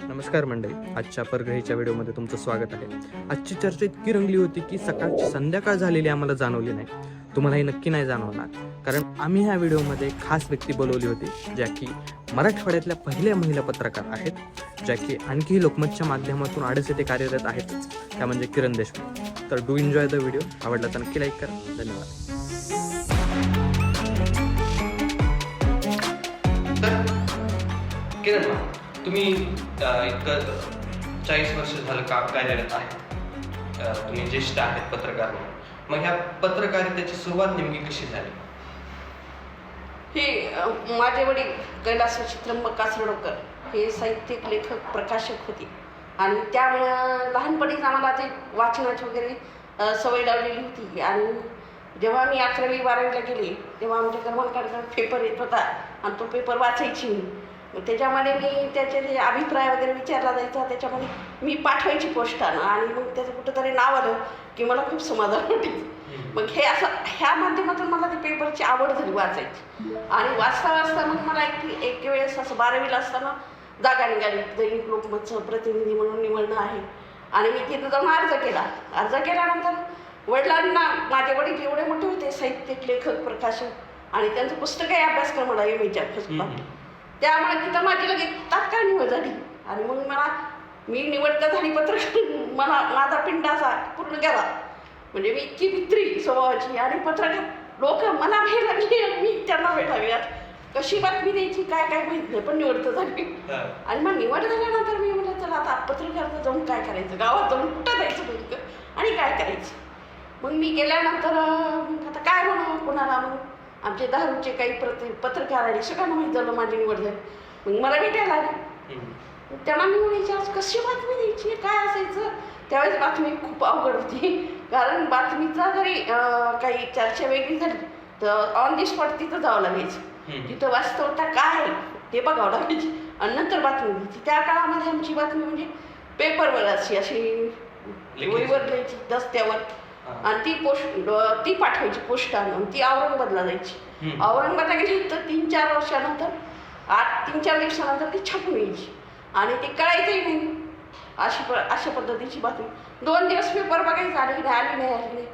नमस्कार मंडळी, आजच्या परग्रहीच्या व्हिडिओमध्ये तुमचं स्वागत आहे. आजची चर्चा इतकी रंगली होती की सकाळची संध्याकाळ झालेली आम्हाला जाणवली नाही. तुम्हालाही नक्की नाही जाणवणार, कारण आम्ही ह्या व्हिडिओमध्ये खास व्यक्ती बोलवली होती, ज्या की मराठवाड्यातल्या पहिल्या महिला पत्रकार आहेत, ज्या की आणखी लोकमतच्या माध्यमातून आडस येथे कार्यरत आहेतच, त्या म्हणजे किरण देशमुख. तर डू एन्जॉय द व्हिडिओ. आवडला तर नक्की लाईक करा. धन्यवाद. किरण मॅम, तुम्ही इतकं 40 वर्ष झालं कार्यरत आहे. तुम्ही ज्येष्ठ आहेत पत्रकार म्हणून. मग ह्या पत्रकारितेची सुरुवात नेमकी कशी झाली? हे माझे वडील कैलासवासी त्र्यंबक कासरडकर हे साहित्यिक, लेखक, प्रकाशक होते आणि त्यामुळं लहानपणीच आम्हाला ते वाचनाची वगैरे सवय लावलेली होती. आणि जेव्हा मी 11वी 12वीला गेले तेव्हा आमच्या क्रमांकाचा पेपर येत होता आणि तो पेपर वाचायची मी. मग त्याच्यामध्ये मी त्याचे जे अभिप्राय वगैरे विचारला जायचा, त्याच्यामध्ये मी पाठवायची पोस्टानं आणि मग त्याचं कुठंतरी नाव आलं की मला खूप समाधान वाटायचं. मग हे असं ह्या माध्यमातून मला ती पेपरची आवड झाली वाचायची. आणि वाचता वाचता मग मला एक वेळेस असं 12वीला असताना जागा निघाली, दैनिक लोकमतचं प्रतिनिधी म्हणून निवडणं आहे. आणि मी तिथं जाऊन अर्ज केल्यानंतर वडिलांना, माझे वडील एवढे मोठे होते साहित्यिक, लेखक, प्रकाशक, आणि त्यांचं पुस्तकही अभ्यासक्रम मला MA फसला. त्यामुळे तिथं माझी लगेच तात्काळ निवड झाली. आणि मग मी निवड झाली पत्रकार. माझा पिंड असा पूर्ण गेला. म्हणजे मी इतकी भित्री स्वभावाची आणि पत्रकार लोक मला भेट लागली, मी त्यांना भेट लागली. कशी बातमी द्यायची काय माहित नाही, पण निवड तर झाली. आणि मग निवड झाल्यानंतर मी म्हटलं चला आता पत्रकार जाऊन काय करायचं, गावात जाऊन कुठं जायचं नेमकं आणि काय करायचं. मग मी गेल्यानंतर आता काय म्हणू कोणाला. मग आमचे दारूचे काही पत्रकार आले, सगळ्यांना माहीत झालं माझी निवड झाली. मग मला भेटायला आले. त्यांना मी म्हणायची आज कशी बातमी द्यायची, काय असायचं. त्यावेळेस बातमी खूप अवघड होती, कारण बातमीचा जरी काही चर्चा वेगळी झाली तर ऑन दी स्पॉट तिथं जावं लागायचं. तिथं वास्तवता काय आहे ते बघावं लागायची आणि नंतर बातमी द्यायची. त्या काळामध्ये आमची बातमी म्हणजे पेपरवर अशी वहीवर द्यायची दस्त्यावर, आणि ती पाठवायची पोस्टानं. ती औरंगाबादला जायची. औरंगाबादला गेली तर 3-4 वर्षानंतर 3-4 दिवसानंतर ती छापून यायची आणि ते कळायचंही नाही. अशा पद्धतीची बातमी 2 दिवस पेपर बघायचं, आली नाही.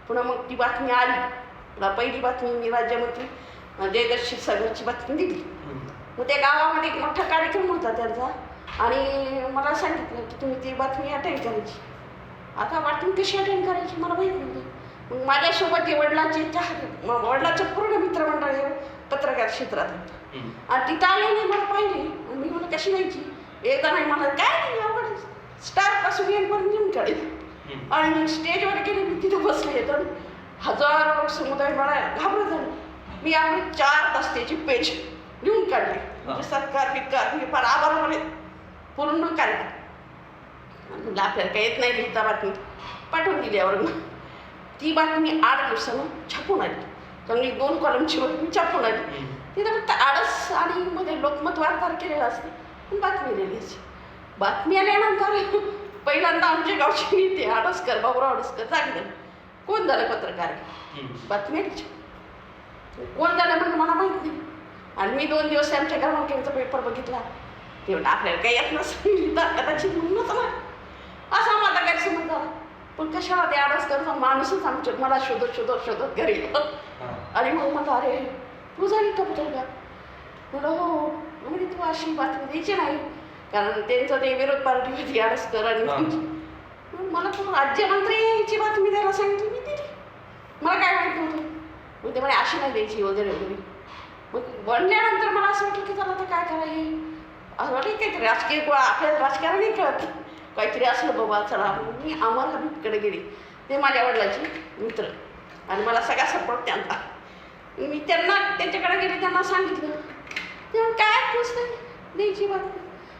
पुन्हा मग ती बातमी आली. पहिली बातमी मी राज्यमंत्री जयदर्शी सागरची बातमी दिली. मग त्या गावामध्ये एक मोठा कार्यक्रम होता त्यांचा, आणि मला सांगितलं की तुम्ही ती बातमी अटेंड करायची. आता बातमी कशी अटेंड करायची मला माहीत नाही. मग माझ्यासोबत जे वडिलाचं पूर्ण मित्रमंडळ हे पत्रकार क्षेत्रात होतं. आणि तिथं आले नाही, मला पाहिजे. आणि मी म्हणलं कशी व्हायची, एकदा नाही मला काय नाही आवड, स्टारपासून येईपर्यंत येऊन काढेल. आणि मग स्टेजवर गेले, मी तिथे बसले तर हजारो समुदाय मला घाबरत झाले. मी आम्ही 4 दस्त्याची पेज लिहून काढले, म्हणजे सत्कार बित्कार मी फार आभार पूर्ण कार्यक्रम. म्हणजे आपल्याला काही येत नाही लिहिता, बातमी पाठवून दिल्यावर ती बातमी 8 दिवसानं छापून आली. चांगली 2 कॉलमची बातमी छापून आली. तिथं फक्त आडस आणि मध्ये लोकमत वार्ताहर केलेलं असते, पण बातमी लिहिली. बातमी आल्यानंतर पहिल्यांदा आमच्या गावचे नेते आडसकर, बाबुराव आडसकर जागे कोण झालं पत्रकार, बातमी कोण झालं म्हणजे मला माहीत नाही. आणि मी 2 दिवस आमच्या क्रमांकाचा पेपर बघितला. तेवढं आपल्याला काही येत नसेल कदाचित म्हणूनच ना असा माझा गैरसमज झाला. पण कशाला ते आडसकरचा माणूसच मला शोधत घरी. आणि मग मला अरे तू झाली का पत्रकार? म्हणलं हो. म्हणजे तू अशी बातमी द्यायची नाही, कारण त्यांचं ते विरोध पार्टी होती आडसकर. आणि मला तू राज्यमंत्रीची बातमी द्यायला सांगितली, मी दिली. मला काय माहीत नव्हतं. मग ते म्हणे अशी नाही द्यायची वगैरे. मग बनल्यानंतर मला असं वाटलं की चला आता काय करायचं, असं वाटलं काहीतरी राजकीय आपल्याला राजकारणही कळत काहीतरी असलं बाबा चला. मी अमर हबीबकडे गेली, ते माझ्या वडिलाचे मित्र, आणि मला सगळा सपोर्ट त्यांचा. मी त्यांच्याकडे गेले, त्यांना सांगितलं. तेव्हा काय पुस्तक द्यायची बातमी,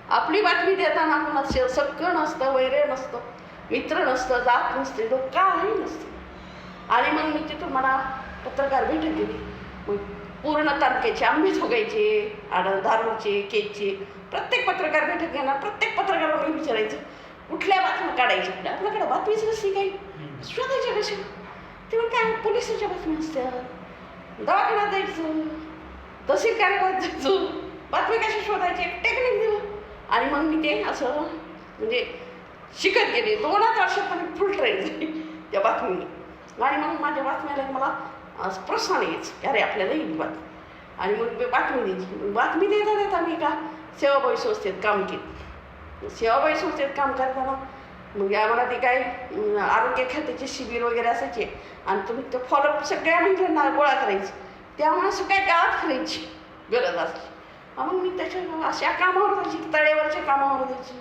आपली बातमी देताना कोणाचं सगळं नसतं, वैर नसतं, मित्र नसतं, जात नसते, लोक काही नसतं. आणि मग मी तिथून मला पत्रकार भेटत गेली. मग पूर्ण तालुक्याचे आंबे जोगायचे, धारूरचे, केजचे प्रत्येक पत्रकार भेटत घेणार. प्रत्येक पत्रकाराला मी विचारायचं कुठल्या बातम्या काढायच्या, आपल्याकडे बातमीच नसती काही, शोधायच्या कशा. तेव्हा काय पोलिसाच्या बातम्या असत्या, दवाखान्यात जायचं, तहसील कार्यालयात जायचं, बातमी कशी शोधायची टेक्निक दिलं. आणि मग मी ते असं म्हणजे शिकत गेले. 2च वर्षात मी फुल ट्रेन झाली त्या बातमीने. आणि मग माझ्या बातम्याला मला असं प्रोत्साहन यायचं की अरे आपल्याला येईल बातमी. आणि मग मी बातमी द्यायची. बातमी देता देता मी एका सेवाभावी संस्थेत काम केलं. सेवाभावी संस्थेत काम करताना मग आम्हाला ते काय आरोग्य खात्याचे शिबिर वगैरे असायचे आणि तुम्ही ते फॉलोअप सगळ्या महिलांना गोळा करायचे. त्यामुळे सगळ्या गावात करायची गरज असली. मग मी त्याच्या अशा कामावर जायची, तळेवरच्या कामावर जायची.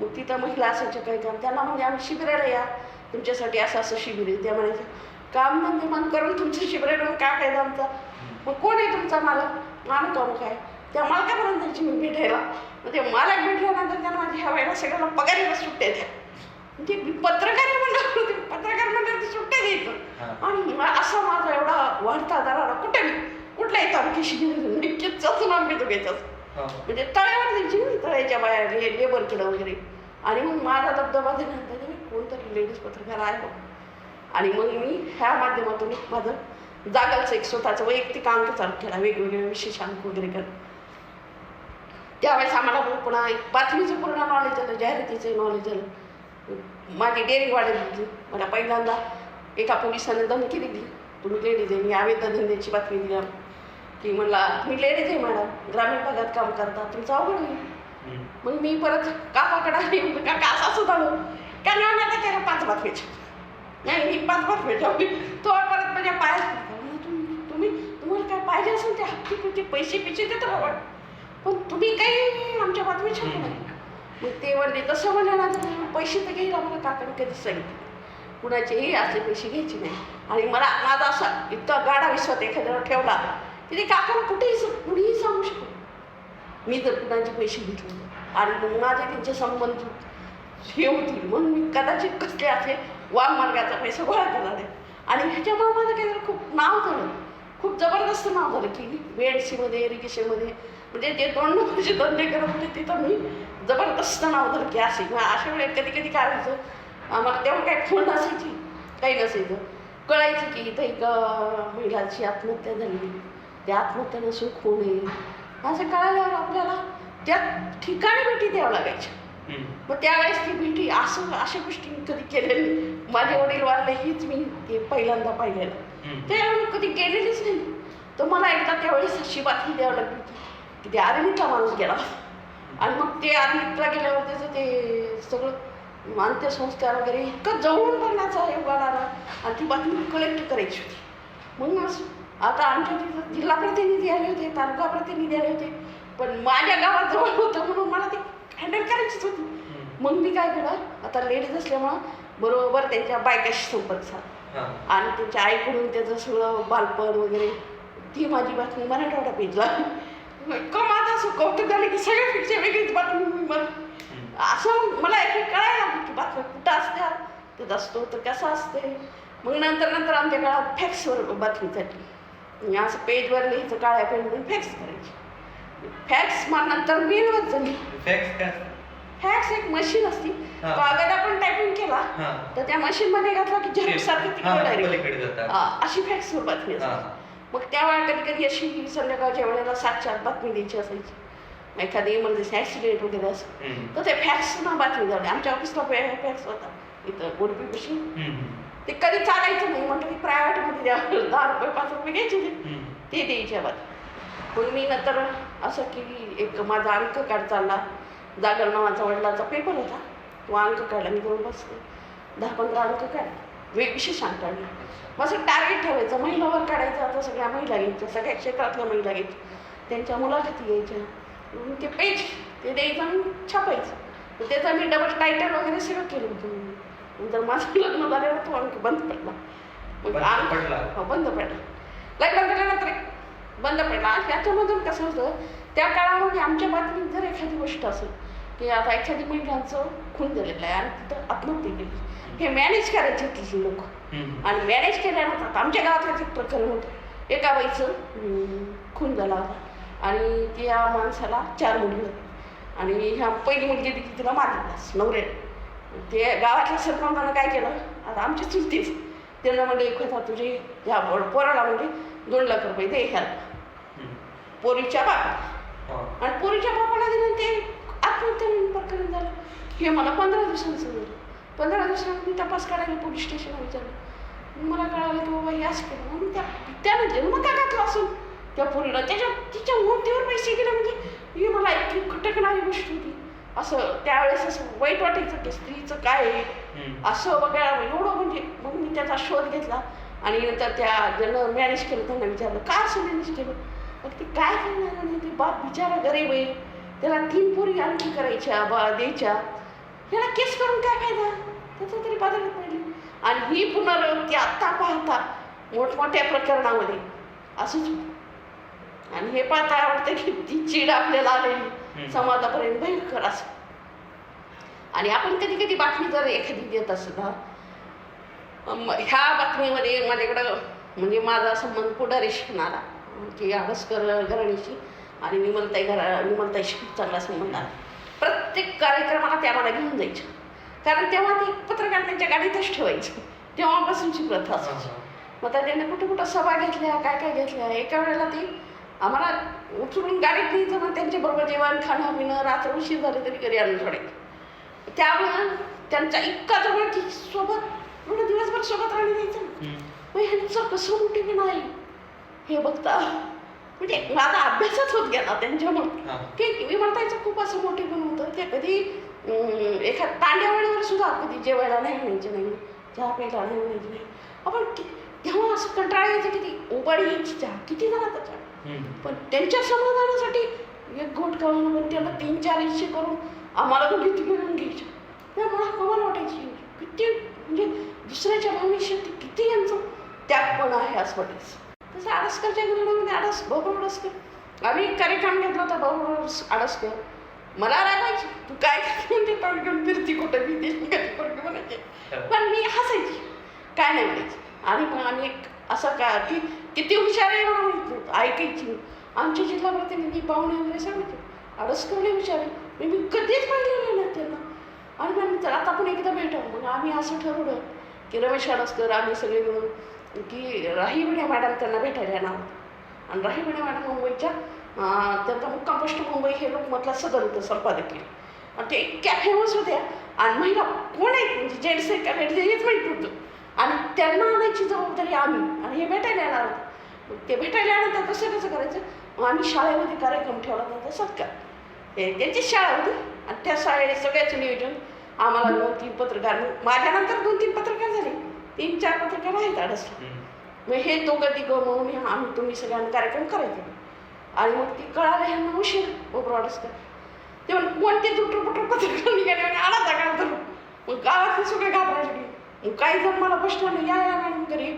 मग तिथं महिला असायच्या काही काम, त्यांना म्हणजे आम्ही शिबिराला या, तुमच्यासाठी असं असं शिबिर आहे. त्या म्हणायचं काम धंदे मन करून तुमचं शिबिराला काय फायदा आमचा. मग कोण आहे तुमचा मालक. आम्ही काम काय त्या मालकापर्यंत जायची मी भेटायला. मग ते मालक भेटल्यानंतर त्यांना माझ्या ह्या वेळेला सगळ्याला पगारीला सुट्ट्या द्या. म्हणजे पत्रकार म्हणलं पत्रकार म्हणलं सुट्ट्या द्यायचं. आणि असा माझा एवढा वाढता दरारा कुठल्याही तालुक्याशी नक्कीच चचून आंबे तो घ्यायचा. म्हणजे तळ्यावर जायची ना, तळ्याच्या बाया लेबरकडं वगैरे. आणि मग माझा दबदबा दिल्यानंतर कोणतरी लेडीज पत्रकार आहे बघ. आणि मग मी ह्या माध्यमातून माझं जागलचं एक स्वतःचं वैयक्तिक अंक चालू केला, वेगवेगळे विशेष अंक वगैरे करत. त्यावेळेस आम्हाला पुन्हा एक बातमीचं पूर्ण नॉलेज आलं, जाहिरातीचं नॉलेज आलं. माझी डेअरिंग वाढत गेली. मला पहिल्यांदा एका पोलिसाने धमकी दिली, तुम्ही लेडीज आहे. मी अवैध धंद्याची बातमी दिली की म्हणला तुम्ही लेडीज आहे मॅडम, ग्रामीण भागात काम करता, तुमचं अवघड होईल. मग मी परत काकाकडे आली. काका असा सुद्धा का नाही आता त्याला 5 बातमीच्या नाही मी 5 बातमी ठेवली. तो परत माझ्या पायात तुम्हाला काय पाहिजे असेल ते हप्ते पैसे देतो बाबा, पण तुम्ही काही आमच्या बातमी छान नाही. मग ते म्हणले तसं म्हणल्यानंतर पैसे तर घेईल आम्हाला काकाने कधीच सांगितले, कुणाचेही असे पैसे घ्यायचे नाही. आणि मला माझा असा इतका गाढा विश्वास एखाद्यावर ठेवला की ते काकाला कुणीही सांगू शकतो मी जर कुणाचे पैसे घेतले. आणि मग माझे त्यांचे संबंध हे होतील म्हणून मी कदाचित कसले असे वाममार्गाचा पैसा गोळा केला नाही. आणि ह्याच्यामुळे माझं काही खूप नाव झालं, खूप जबरदस्त नाव झालं की BNC मध्ये इरिगेशनमध्ये म्हणजे जे 2 नंबरचे धंदे करत होते तिथं मी जबरदस्त नाव झालं की असे. अशा वेळेस कधी कधी काय व्हायचं, आम्हाला तेव्हा काही फोन नसायची काही नसायचं, कळायचं की इथं एक महिलाची आत्महत्या झाली, त्या आत्महत्या नसून खून आहे असं कळाल्यावर आपल्याला त्या ठिकाणी भेटी द्यावं लागायच्या. मग त्यावेळेस ती भेटी अशा गोष्टी मी कधी केलेली. माझे वडील वारले हीच मी ते पहिल्यांदा पाहिलेलं, त्यावेळी मी कधी गेलेलीच नाही. तर मला एकदा त्यावेळेस अशी बातमी द्यावं लागली की ते आर्मीतला माणूस गेला. आणि मग ते आर्मीतला गेल्यावर त्याचं ते सगळं अंत्यसंस्कार वगैरे इतकं जवळून बघण्याचा योग आला आणि ती बातमी कलेक्ट करायची होती. म्हणून असं आता आमच्या तिथं जिल्हा प्रतिनिधी आले होते, तालुका प्रतिनिधी आले होते, पण माझ्या गावात जवळ होतं म्हणून मला ते हँडल करायचीच होती. मग मी काय केलं, आता लेडीज असल्यामुळं बरोबर त्यांच्या बायकाशी संपर्क साधला आणि त्यांच्या आईकडून त्याचं सगळं बालपण वगैरे ती माझी बातमी मराठवाडा पेजला. इतकं माझं असं कौतुक झालं की सगळ्यापेक्षा वेगळीच बातमी मला असं मला एक कळायला की बातमी कुठं असत्या, त्याचा स्त्रोत कसा असते. मग नंतर आमच्या काळात फॅक्सवर बातमी झाली. असं पेजवर लिहायचं काळ्या पेनवरून फॅक्स करायची. फॅक्स मग नंतर मेलवर झाली. फॅक्स एक मशीन असती, कागद आपण टायपिंग केला तर त्या मशीनमध्ये घातला की झेरॉक्स सारखं तिकडे डायरेक्ट अशी फॅक्सवर बातमी असते. मग त्यावेळेला कधी कधी अशी संध्याकाळच्या वेळेला 7च्या आत बातमी द्यायची असायची. एखादी इमर्जन्सी ॲक्सिडेंट वगैरे असं तर ते फॅक्सनं बातमी झाली. आमच्या ऑफिसला फॅक्स होता इथं गोडपीपाशी. ते कधी चालायचं नाही म्हटलं की प्रायव्हेटमध्ये द्या, 10 रुपये 5 रुपये घ्यायचे ते द्यायच्या बातमी. मग मी नंतर असं की एक माझा अंक कार्ड चालला, जागर नावाचा वडिलाचा पेपर होता, तो अंक काढला. मी जाऊन बसते 10-15 अंक काढले, विशेष अंक काढले. मग असं टार्गेट ठेवायचं, महिलावर काढायचं. आता सगळ्या महिला घ्यायच्या, सगळ्या क्षेत्रातल्या महिला घ्यायच्या, त्यांच्या मुलाखती घ्यायच्या, ते पेज ते द्यायचं आणि छापायचं. त्याचा मी डबल टायटल वगैरे सगळं केलं होतं. नंतर माझं लग्न झाल्यावर तो अंक बंद पडला. बंद पडला. लग्न झाल्यानंतर बंद पडला. त्याच्यामधून कसं होतं, त्या काळामध्ये आमच्या बातमीत जर एखादी गोष्ट असेल की आता एखादी महिलांचं खून झालेलं आहे आणि तिथं आत्महत्या केली, हे मॅनेज करायचे तिथले लोक. आणि मॅनेज केल्यानंतर आमच्या गावातलं एक प्रकरण होतं, एका बाईचं खून झाला होता आणि त्या माणसाला 4 मुली होती आणि ह्या पहिली मुलगी तिथे तिला मारली नवऱ्याने. ते गावातल्या सरपंचानं काय केलं, आता आमची चुलतीच त्यांना म्हणजे एक होता तुझी ह्या पोराला म्हणजे 2 लाख रुपये दे ह्याला पोरीच्या बापाला. आणि पोरीच्या बापाला दिलं ते आत्महत्या प्रकरण झालं. हे मला 15 दिवसांनी समजलं. 15 दिवसांनी तपास काढायला पोलीस स्टेशनला विचारलं. मला कळालं की बाबा हे असं केलं. म्हणून त्यानं जन्म का घातला असून त्या पोरीला तिच्या मूर्तीवर पैसे गेले म्हणजे ही मला इतकी खटकणारी गोष्ट होती. असं त्यावेळेस असं वाईट वाटायचं की स्त्रीचं काय आहे असं बघायला एवढं म्हणजे. मग मी त्याचा शोध घेतला आणि नंतर त्या ज्यानं मॅनेज केलं त्यांना विचारलं का असं मॅनेज केलं. मग ते काय करणार आणि ते बाप बिचारा गरीब आहे, त्याला 3 पोरी आणखी करायच्या द्यायच्या, याला केस करून काय फायदा, त्याचं तरी बाजारात पडली. आणि ही पुनरावृत्ती आत्ता पाहता मोठमोठ्या प्रकरणामध्ये असंच होतं. आणि हे पाहता आवडतं की ती चीड आपल्याला आलेली समाजापर्यंत भयंकर असं. आणि आपण कधी कधी बातमी जर एखादी देत असत ना, ह्या बातमीमध्ये माझ्याकडं म्हणजे माझा संबंध पुढारीशी आला की आडसकर घराणीशी आणि विमलताईशी खूप चांगला संबंध आला. प्रत्येक कार्यक्रमाला त्या मला घेऊन जायच्या, कारण तेव्हा ती पत्रकार त्यांच्या गाडीतच ठेवायचं, तेव्हापासूनची प्रथा असायची. मग त्यांनी कुठं कुठं सभा घेतल्या, काय काय घेतल्या. एका वेळेला ती आम्हाला उचलून गाडीत न्यायचं ना, त्यांच्याबरोबर जेवण खाणं पिणं रात्र उशीर झाले तरी घरी आणून सोडायचं. त्यामुळं त्यांचा इतका जवळ की सोबत एवढं दिवसभर सोबत राहणे द्यायचं. मग ह्यांचं कसं मोठे नाही हे बघता म्हणजे माझा अभ्यासच होत गेला त्यांच्यामुळे की विमलताईचं खूप असं मोठे पण होतं. ते कधी एखाद तांड्यावळीवर सुद्धा कधी जेवायला नाही म्हणायचे नाही, चहा प्यायला नाही म्हणायचे नाही. आपण तेव्हा असं कंटाळा यायचं किती उबाडी यायची चहा किती झाला त्याच्या, पण त्यांच्या समाधानासाठी एक घोट खाऊन पण त्याला 3-4 इच्छे करून आम्हाला तो किती घेऊन घ्यायच्या. मला कमाल वाटायची किती म्हणजे दुसऱ्याच्या भविष्यात किती यांचं त्यागपण आहे असं वाटायचं. तसं आडसकरच्या घराण्यामध्ये भाऊ आडसकर आम्ही एक कार्यक्रम घेतला होता. भाऊ आडसकर मला रागायची, तू काय म्हणजे तोंड घेऊन फिरती कुठं मी देशमुखाची पोरगी म्हणायचे, पण मी हसायची काय नाही म्हणायची. आणि मग आम्ही एक असं का की किती हुशार आहे मला माहित नव्हतं, ऐकायची. आमच्या जिल्हा प्रतिनिधी पाहुणे वगैरे सांगायचे आडसकरले हुशार आहे, मी कधीच पाहिलेलं नाही त्यांना. आणि मग आता आपण एकदा भेटावं. मग आम्ही असं ठरवलं की रमेश आडसकर आम्ही सगळे मिळून की राहीबडे मॅडम त्यांना भेटायला येणार. आणि राहीबडे मॅडम मुंबईच्या त्यांचा मुक्काम पोस्ट मुंबई हे लोकमतला सदर होतं संपादकीय. आणि ते इतक्या फेमस होत्या आणि महिला कोण आहेत म्हणजे जेंट्स आहे का हेच माहीत नव्हतं. आणि त्यांना आणायची जबाबदारी आम्ही आणि हे भेटायला येणार होतं. ते भेटायला आल्यानंतर कसं करायचं, मग आम्ही शाळेमध्ये कार्यक्रम ठेवला त्यांचा सत्कार. त्यांची शाळा होती आणि त्या शाळेने सगळ्याचं नियोजन आम्हाला 2-3 पत्रकार, माझ्यानंतर 2-3 पत्रकार झाले, 3-4 पत्रकार आहेत आडसला. मग हे दोघं तिघं म्हणून आम्ही तुम्ही सगळ्यांना कार्यक्रम करायचे. आणि मग ती कळालं ह्यांना उशीर बरोबर आडसकर ते म्हणून कोणते तुटरपुटर पत्रकार निघाले आणि आला त्या गावात. मग गावातले सगळे घाबरायला लागले. मग काही जण मला बसलं या मॅडम घरी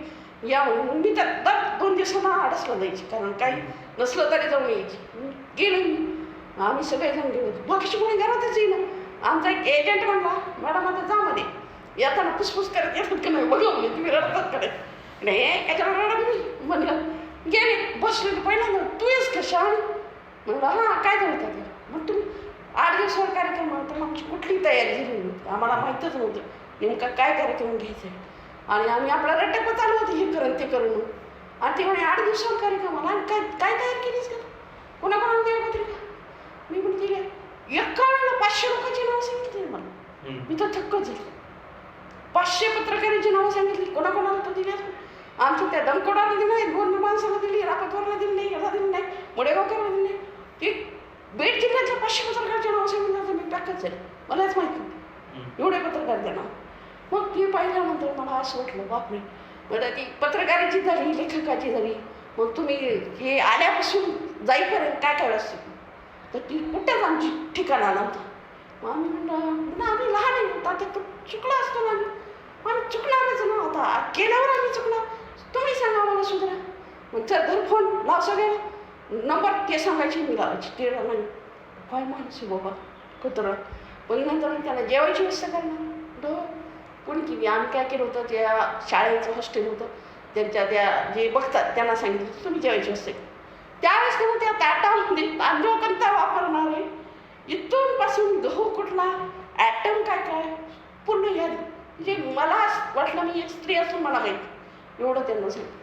या म्हणून मी त्या दर 2 दिवसांना आडसला जायची, कारण काही नसलं तरी जाऊन यायची. गेले मी, आम्ही सगळेजण गेलो. बाकीची कोणी घरातच येईना. आमचा एक एजंट म्हणला मॅडम आता जा मध्ये येताना फुसफुस करत येतात का नाही बघा म्हणे, तुम्ही रडतात कडे नाही त्याच्यावर रडत म्हणलं. गेले बसले पहिल्यांदा तू येस का शाळा म्हणलं हां काय झालं त्याला. मग तुम्ही 8 दिवसावर कार्यक्रम तर आमची कुठली तयारी झाली नव्हती, आम्हाला माहीतच नव्हतं नेमका काय कार्यक्रम घ्यायचा आहे. आणि आम्ही आपला रट्ट्यापा चालू होते हे करून ते करून. आणि ते म्हणे 8 दिवसावर कार्यक्रमाला आणि काय काय तयार केलीस का कोणाकोणाला द्या पत्रिका. मी म्हणते एका वेळेला 500 लोकांची नावं सांगितली मला. मी तर थक्कच झाली. 500 पत्रकारांची नावं सांगितली, कोणाकोणाला तर दिली. आमच्या त्या दमकोडाला दिली नाही, 2 माणसाला दिली, रापतवरला दिली नाही, याला दिली नाही, मुडेगावकरला दिली नाही. ती बीड जिल्ह्यातल्या 500 पत्रकारांच्या नावं सांगितलं तर मी पॅकच झाली. मलाच माहीत नव्हतं एवढे पत्रकार त्या नाव. मग ती पाहिल्यानंतर मला असं वाटलं बापरे, बरं ती पत्रकाराची झाली, लेखकाची झाली. मग तुम्ही हे आल्यापासून जाईपर्यंत काय काय असते तर ती कुठेच आमची ठिकाणा नव्हतं. मग आम्ही म्हणलं आम्ही लहान आहे नव्हतं, आता तो चुकला असतो ना आम्ही चुकणारच ना, आता केल्यावर आम्ही चुकणार, तुम्ही सांगा मला सुधरा. मग चल धर फोन लाव सगळ्याला नंबर ते सांगायचे मी लावायची. ते नाही काय माणूस बाबा कुत्र. पण नंतर त्याला जेवायची व्यवस्था करणार कोणी केली. आम्ही काय केलं होतं, त्या शाळेचं हॉस्टेल होतं त्यांच्या त्या जे बघतात त्यांना सांगितलं तुम्ही जेवायची व्यवस्था. त्यावेळेस त्यांना त्या ताटामध्ये तांदूळ कोणता वापरणार आहे, इथून पासून गहू कुठला, ॲटम काय काय पूर्ण यादी. म्हणजे मला वाटलं मी एक स्त्री असून मला माहिती एवढं त्यांना सांगितलं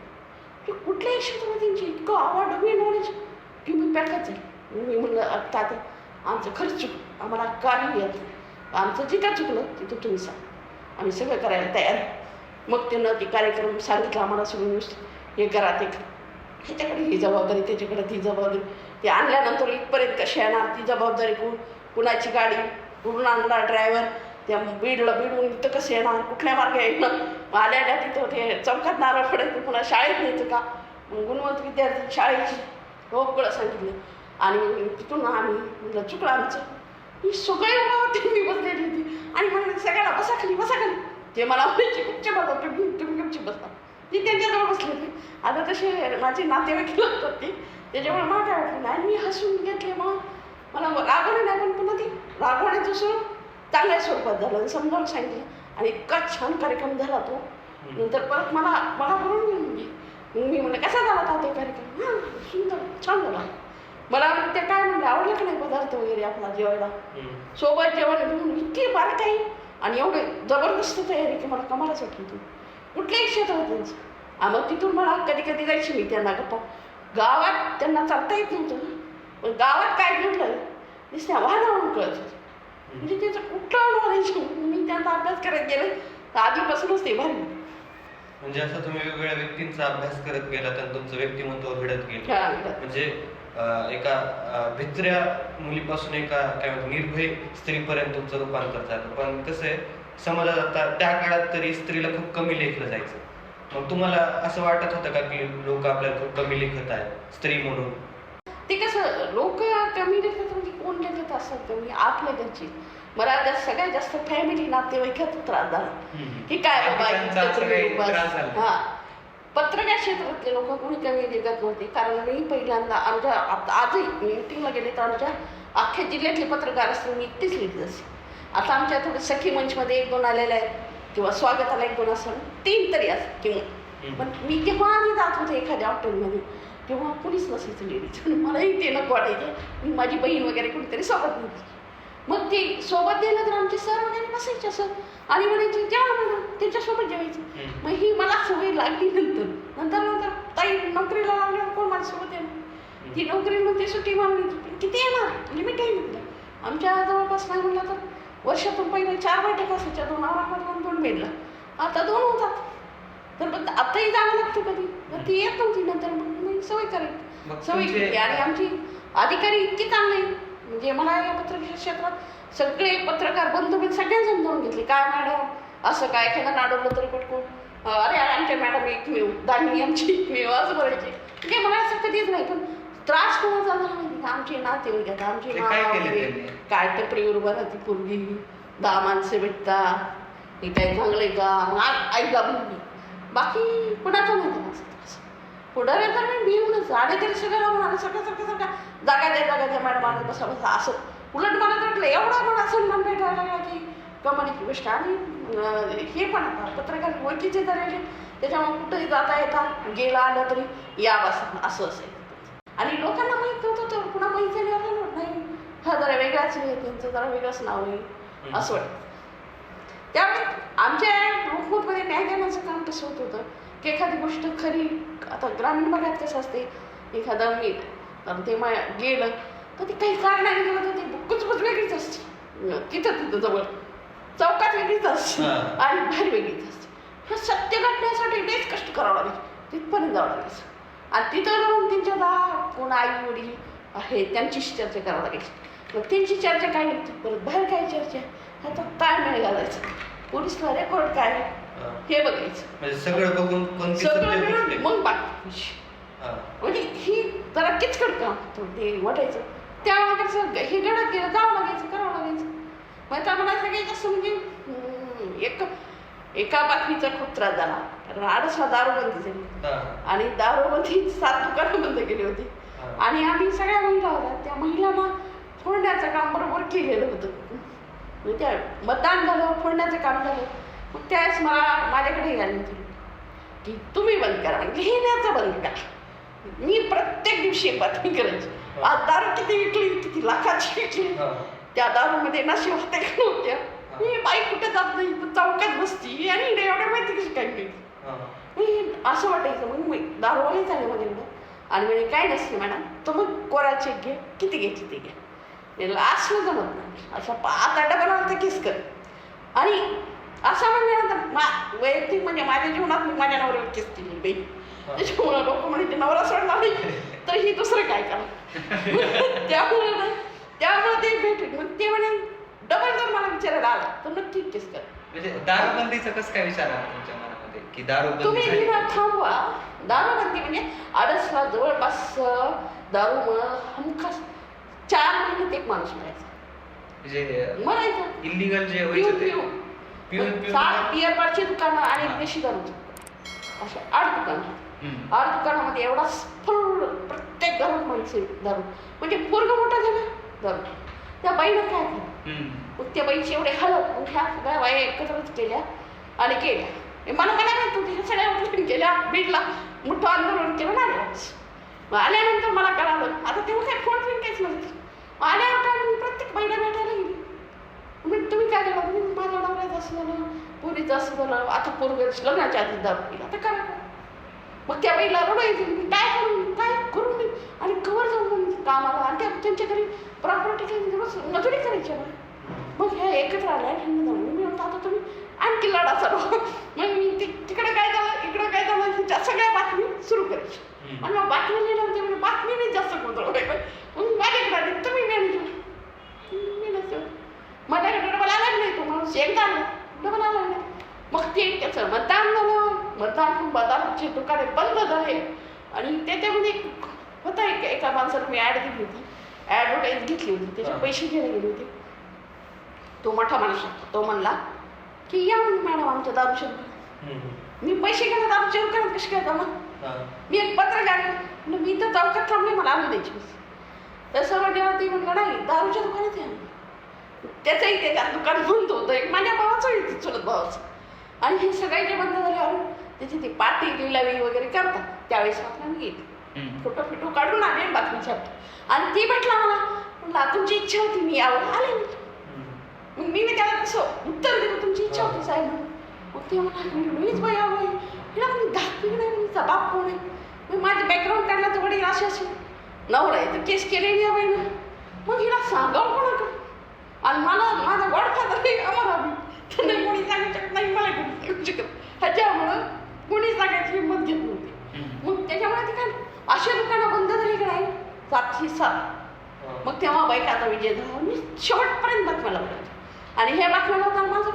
की कुठल्याही क्षेत्रात त्यांची इतकं आवड हवी नॉलेज की मी पॅकच आहे. मी म्हणलं आता आमचं खरंच चुकलं, आम्हाला काही येत, आमचं जिथं चुकलं तिथं तुम्ही सांग, आम्ही सगळं करायला तयार आहे. मग त्यानं ते कार्यक्रम सांगितलं आम्हाला सगळं हे करा ते करा, ह्याच्याकडे ही जबाबदारी त्याच्याकडे ती जबाबदारी, ते आणल्यानंतर इथपर्यंत कशी येणार ती जबाबदारी, कुणाची गाडी, कुठून आणणार ड्रायव्हर, त्या बीडहून इथं कसं येणार, कुठल्या मार्गे येणं, आल्या तिथं ते चौकात नारळ पडायचं, पुन्हा शाळेत न्यायचं का, गुणवंत विद्यार्थी शाळेची सगळं सांगितलं. आणि तिथून आम्ही म्हटलं चुकलं आमचं, ही सगळे होते, मी बसलेली होती आणि म्हणलं सगळ्याला बसा खाली बसा खाली, ते मला म्हणायचे कुठचे बसा तुम्ही कुठची बसता, ती त्यांच्याजवळ बसले होते. आता तसे माझे नातेवाईक लागतात ते, त्याच्यामुळे मला काय वाटलं नाही, मी हसून घेतले, मग मला रागवलं नाही, पण पुन्हा ती रागवण्याचं स्वरूप चांगल्या स्वरूपात झालं, समजावून सांगितलं आणि इतका छान कार्यक्रम झाला तो. नंतर परत मला बोलून गेली, मग मी म्हणलं कसा झाला होता ते कार्यक्रम, हां सुंदर छान झाला. मला म्हणजे ते काय म्हणलं आवडलं का नाही पदार्थ वगैरे आपला जेवायला, सोबत जेवण घेऊन इतकी बारकाई आणि एवढे जबरदस्त तयारी की मला कमालच वाटली तू कुठल्याही क्षेत्रात त्यांचं. मग तिथून मला कधी कधी जायची मी त्यांना गप्पा, गावात त्यांना चालता येत नव्हतं, पण गावात काय घडलं दिसण्या वाहनावरून कळत होतं, म्हणजे त्याचं कुठलं नॉलेज मी त्यांचा अभ्यास करत गेले तर आधीपासूनच ते भारी. म्हणजे असं तुम्ही वेगवेगळ्या व्यक्तींचा अभ्यास करत गेलात आणि तुमचं व्यक्तिमत्व घडत गेलं, म्हणजे एका भित्र्या मुलीपासून एका काय म्हणतात निर्भय स्त्रीपर्यंत तुमचं रूपांतर झालं. पण कसं आहे समाजात आता त्या काळात तरी स्त्रीला खूप कमी लेखलं जायचं, मग तुम्हाला असं वाटत होतं का की लोक आपल्याला खूप कमी लेखत आहेत स्त्री म्हणून? ते कसं लोक कमी लेखत म्हणजे कोण लेखत असं कमी आपल्या घरची, मला सगळ्यात जास्त फॅमिली नातेवाईकात त्रास झाला की काय बाबा. हा पत्रकार क्षेत्रातले लोक कोणी कमी लेखत नव्हते, कारण मी पहिल्यांदा आमच्या आजही मीटिंगला गेले तर आमच्या अख्ख्या जिल्ह्यातले पत्रकार असतील मी एकटीच लिहित असे. आता आमच्या थोडे सखी मंचमध्ये 1-2 आलेले आहेत किंवा स्वागताला 1-2 असं 3 तरी असं किंवा, पण मी जेव्हा आम्ही जात होते एखाद्या हॉटेलमध्ये तेव्हा कोणीच नसायचं लेडीज, मलाही ते नको वाटायचे, मी माझी बहीण वगैरे कोणीतरी सोबत नव्हती. मग ते सोबत दिलं तर आमचे सर वगैरे बसायचे असं आणि म्हणायचे जेव्हा म्हणा त्यांच्यासोबत जेवायचं. मग ही मला सवय लागली नंतर ताई नोकरीला लागल्यावर कोण माझ्यासोबत येणार, ती नोकरीमध्ये सुट्टी मारली किती येणार लिमिट आहे म्हटलं. आमच्या जवळपास नाही म्हटलं तर वर्षातून पहिले 4 बैठक असायच्या, 2 औरंगाबादला 2 बेडला, आता 2 होतात. तर मग आताही जावं लागतं कधी, तर ती येत नव्हती, नंतर मग सवय करायची सवय केली. आणि आमची अधिकारी इतकी चांगली म्हणजे मला या पत्रकार क्षेत्रात सगळे पत्रकार बंधू सगळ्यांनी समजावून घेतले, काय मॅडम असं काय एखादा नाडवलं तरी पटकून अरे आमच्या मॅडम एकमेव दामिनी आमची एकमेव असं म्हणायचे. म्हणजे मला असं कधीच नाही, पण त्रास कोणाचा झाला माहिती, आमचे नातेवाईक आता आमची काय टपरीवर उभं राहते पूर्वी 10 माणसं भेटतात, हे काय चांगले का मग ऐका म्हणून, बाकी कुणाचं नाही त्यांना असं त्रास. पुढाऱ्या तर मी भिवूनच आले तरी सगळ्याला म्हणाले सगळं जागा द्या मॅडम आले बसा असं. उलट मला वाटलं एवढा मला सन्मान भेटायला लागला की कमालीची गोष्ट. आणि हे पण आता पत्रकार ओळखीचे तर राहिले, त्याच्यामुळे कुठंही जाता येतात, गेला आलं तरी या बसा असं असेल. आणि लोकांना माहीत नव्हतं तर पुन्हा माहीत झालं नाही हा जरा वेगळाच आहे, त्यांचं जरा वेगळंच नाव आहे असं वाटतं. त्यामुळे आमच्या लोकमतमध्ये न्याय देण्याचं काम कसं होत होतं की एखादी गोष्ट खरी, आता ग्रामीण भागात कसं असते एखादं मी तर ते गेलं तर ते काही कारणाने गेलं तर ते कुचबुच वेगळीच असते, तिथं जवळ चौकात वेगळीच असते आणि बाहेर वेगळीच असते. हे सत्य घडण्यासाठी लईच कष्ट करावं लागेल, तिथपर्यंत जावं लागायचं. आणि तिथं जाऊन त्यांच्या कोण आई वडील आहे त्यांचीच चर्चा करावं लागेल. मग त्यांची चर्चा काय नव्हती, परत बाहेर काय चर्चा ह्याचा ताळमेळ घालायचं, पोलिसला रेकॉर्ड काय हे बघायचं, म्हणजे सगळं बघून सगळं मिळून मग बाकी म्हणजे ही जरा किचकट काम ते वाटायचं. त्यामुळे कसं हे घडत गेलं जावं लागायचं करावं लागायचं. मग आता मला सगळ्यात जास्त म्हणजे एका बातमीचा खूप त्रास झाला, कारण 8ला दारूबंदी झाली आणि दारूबंदी 7 दुकानं बंद केली होती आणि आम्ही सगळ्या महिला होत्या, त्या महिलांना फोडण्याचं काम बरोबर केलेलं होतं. मग त्या मतदान झालं, फोडण्याचं काम झालं, मग त्यावेळेस मला माझ्याकडे यायला होती की तुम्ही बंद करा, लिहिण्याचं बंद करा. मी प्रत्येक दिवशी एक बातमी करायची, आज दारू किती विकली, किती लाखाची विकली, त्या दारूमध्ये नशे होते का नव्हत्या, मी बाई कुठे जात नाही चौकात बसती आणि एवढ्या माहिती कशी काय केली असं वाटायचं. मग मी दारूवाले झाले माझ्याकडं आणि म्हणजे काय नसते मॅडम, तर मग कोरा चेक घे, किती घ्यायची ते घ्या. याला असलं जमत नाही. अशा आता डबल आला तर किस कर. आणि असं म्हणल्यानंतर वैयक्तिक म्हणजे माझ्या जीवनात मी माझ्या नवऱ्यावर किस केली बाई. त्याच्यामुळे लोक म्हणजे नवरा सोडला नाही तर ही दुसरं काय करा. त्यामुळे ते भेटून मग ते म्हणे डबल जर मला विचारायला आला तर नक्की किस कर. म्हणजे दारूबंदीचं कसं काय विचार आला तुमच्या मनामध्ये की दारूबंदी तुम्ही झाली? बिना थांबवा. दारूबंदी म्हणजे आडसला जवळपास दारूमुळं हमखास 4 महिन्यात एक माणूस मरायचा. म्हणजे मरायचा इलिगल जे पिऊन व्हायचं ते पिऊन पिऊन 7 बिअर बारची दुकानं आणि देशी दारूची अशा 8 दुकानं. 8 दुकानामध्ये एवढा फुल प्रत्येक घरात माणसे दारू. म्हणजे पोरगं मोठं झालं दारू. त्या बाईनं काय केलं मग त्या बाईची एवढे हलत मग ह्या सगळ्या बाया एकत्रच केल्या आणि केल्या. मला काय माहिती ह्या सगळ्या उठून केल्या बीडला मोठं आंदोलन केलं ना आल्यावर. मग आल्यानंतर मला कळालं आता तेव्हा काय फोन फिन काहीच नव्हतं. आल्यानंतर मी प्रत्येक बाईला भेटायला गेली. म्हणजे तुम्ही काय केलं म्हणजे माझ्या नवऱ्याचं असं झालं पोरीचं असं झालं आता पोरगं लग्नाच्या आधी दारू पिला आता काय. मग त्या बाईला रडायची मी काय करून दे आणि कवर जाऊन कामाला आणि त्यांच्या घरी प्रॉपर्टी काही मजुरी करायची. मग ह्या एकत्र आल्या ह्यांना जाऊन मी म्हणतो आता तुम्ही आणखी लढा चालू. मग मी तिकडे काय झालं इकडं काय झालं ह्यांच्या सगळ्या बातमी सुरू करायची. आणि मग बातमी लिहिलं होते म्हणजे बातमीने जास्त गोंधळ व्हायला. मग माझ्याकडे आले तुम्ही मॅनेजर माझ्याकडे डबल आला नाही तो माणूस एकदा आला डबल आला नाही. मग ते त्याचं मतदान झालं. मतदानाची दुकाने बंद झाले आणि त्याच्यामध्ये होता एका माणसाला मी ॲड दिली होती ॲडव्हर्टाईज घेतली होती त्याचे पैसे घ्यायला गेले होते. तो मोठा माणूस तो म्हणला की या मॅडम आमच्या दारूच्या दुकानात. मी पैसे घ्यायला दारूच्या दुकानात कशी काय जमत. मी एक पत्रकार मी तर चौकात थांबले मला आणून द्यायची. तसं म्हणजे ती म्हणलं नाही दारूच्या दुकानात आहे. त्याचंही त्याच्या दुकान बंद होतं एक माझ्या भावाचं चुलत भावाचं. आणि हे सगळे जे बंद झाल्यावर त्याची ती पार्टी लिलावी वगैरे करतात त्यावेळेस मात्र मी गेली फोटो फिटो काढून आले बातमीच्या. आणि ती म्हटला मला तुमची इच्छा होती मी यावर आले. मग मी त्याला कसं उत्तर दिलं तुमची इच्छा होती साहेब. मग ते मला मीच बाई आवड हिला कोणी दाखवी नाही तिचा बाप कोण आहे. मग माझं बॅकग्राऊंड काढला तर वडील असे असे नवरा आहे तर केस केलेली आहे बाईनं. मग हिला सांगावं कोणाकडं आणि मला माझा वडफादर आहे आम्हाला त्यांना कोणी सांगू शकत नाही मला कोणी सांगू शकत. ह्याच्यामुळं कोणी सांगायची हिंमत घेत नव्हती. मग त्याच्यामुळे ते काय अशा दुकानं बंद झाली की नाही 707. मग तेव्हा बायकाचा विजय झाला. मी शेवटपर्यंत बातम्याला बघायची आणि हे बातम्याला होता माझं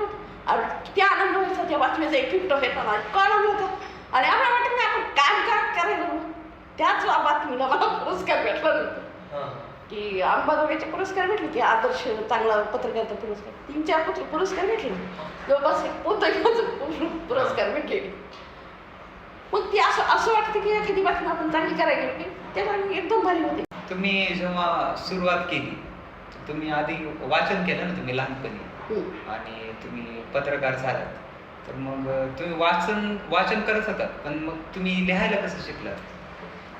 किती आनंद व्हायचा त्या बातमीचा इफेक्ट होता इतका आनंद होता. आणि आम्हाला वाटत नाही आपण काम करायला त्याच बातमीला मला पुरस्कार भेटला नव्हता की अंबाजोगाईचे पुरस्कार भेटले की आदर्श चांगला पत्रकारिता पुरस्कार 3-4 पुरस्कार भेटले. जवळपास एक पोतं पुरस्कार भेटलेले. मग ती असं वाटतं की एखादी बातमी आपण चांगली करायला गेली की त्याला एकदम भारी होते. तुम्ही जेव्हा सुरुवात केली तुम्ही आधी वाचन केलं ना तुम्ही लहानपणी आणि तुम्ही पत्रकार झालात तर मग तुम्ही वाचन करत होतात पण मग तुम्ही लिहायला कसं शिकलात.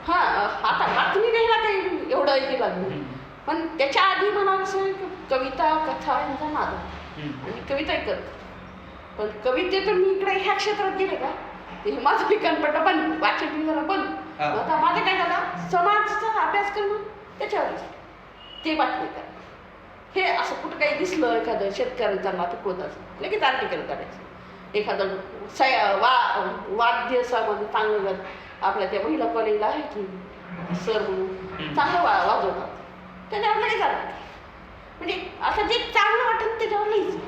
हां आता बातमी लिहायला काही एवढं हे लागलं पण त्याच्या आधी मला असं कविता कथा यांचा नाद आणि कविता करत. पण कवितेतून मी इकडे ह्या क्षेत्रात गेले का ते माझं लिखाणपट्टा बंद वाचन जरा बंद. आता माझं काय झालं समाजाचा अभ्यास करणं त्याच्यावरच ते बातमी करणं. हे असं कुठं काही दिसलं एखादं शेतकऱ्यांचा नातुकोदाचं लगेच आर्टिकल काढायचं. एखादं वाद्य सामध्ये चांगलं आपल्या त्या महिला कॉलेजला आहे की सर म्हणून चांगलं वाजवतात त्याच्यावर लगेच आलं. म्हणजे असं जे चांगलं वाटतं त्याच्यावर लिहायचं.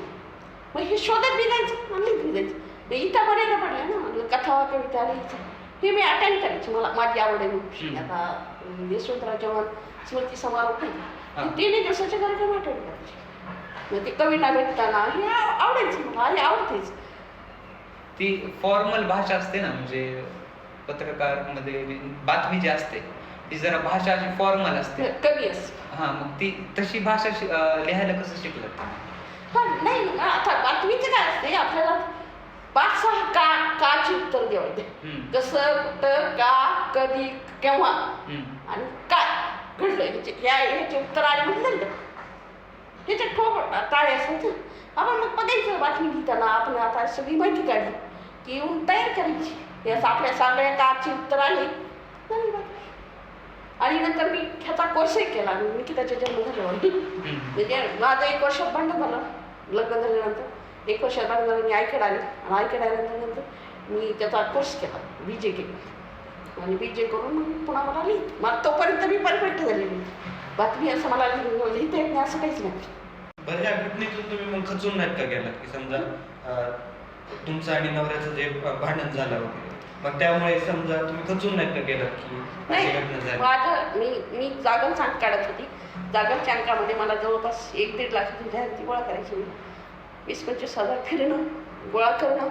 मग हे शोधत बी जायचं आणि लिहित बी जायचं. इथं बऱ्याला पडल्या ना कथा कविता लिहायचं हे मी अटेंड करायची. मला माझी आवड आहे. आता यशवंतराव चव्हाण स्मृती समारोह नाही 3 दिवसाचे कार्यक्रम अटेंड करायचे. मग ते कवींना भेटताना हे आवडायचं मला हे आवडतेच. ती फॉर्मल भाषा असते ना म्हणजे पत्रकारमध्ये बातमी जी असते ती जरा भाषा अशी फॉर्मल असते कवी असते. हां मग ती तशी भाषा लिहायला कसं शिकलात. हां नाही आता बातमीचं काय असते आपल्याला 5-6 काची उत्तर द्यावं. कसं कुठं का कधी केव्हा आणि काय घडलं ह्याचे उत्तर आले म्हणजे झालं. ह्याच्या ठोक टाळे असायचं आपण मग बघायचं बातमी लिहिताना आपण आता सगळी माहिती काढली की येऊन तयार करायची. यास आपल्या सगळ्या काची उत्तर आली आणि नंतर मी ह्याचा कोर्सही केला. मी की त्याच्या जन्म झाल्यावर म्हणजे माझं 1 वर्षात भांडण झालं लग्न झाल्यानंतर. 1 वर्षात भांडण झालं. मी आईकडे आले आणि आईकडे आल्यानंतर मी त्याचा कोर्स केला, BJ केला आणि BJ करून मग पुन्हा मला मग तोपर्यंत मी परफेक्ट झालेली. बाकी असं मला लिहिता येत नाही असं काहीच नाही. बरं, ह्या घटनेतून तुम्ही मग खचून नाहीत का गेलात की समजा तुमचं आणि नवऱ्याचं जे भांडण झालं वगैरे, मग त्यामुळे समजा तुम्ही खचून नाहीत का गेलात की अशी घटना नाही, झाली? माझं मी जागरची अंक काढत होती. जागरच्या अंकामध्ये मला जवळपास 1-1.5 लाखाची जाहिराती गोळा करायची. 20-25 हजार फिरणं गोळा करणं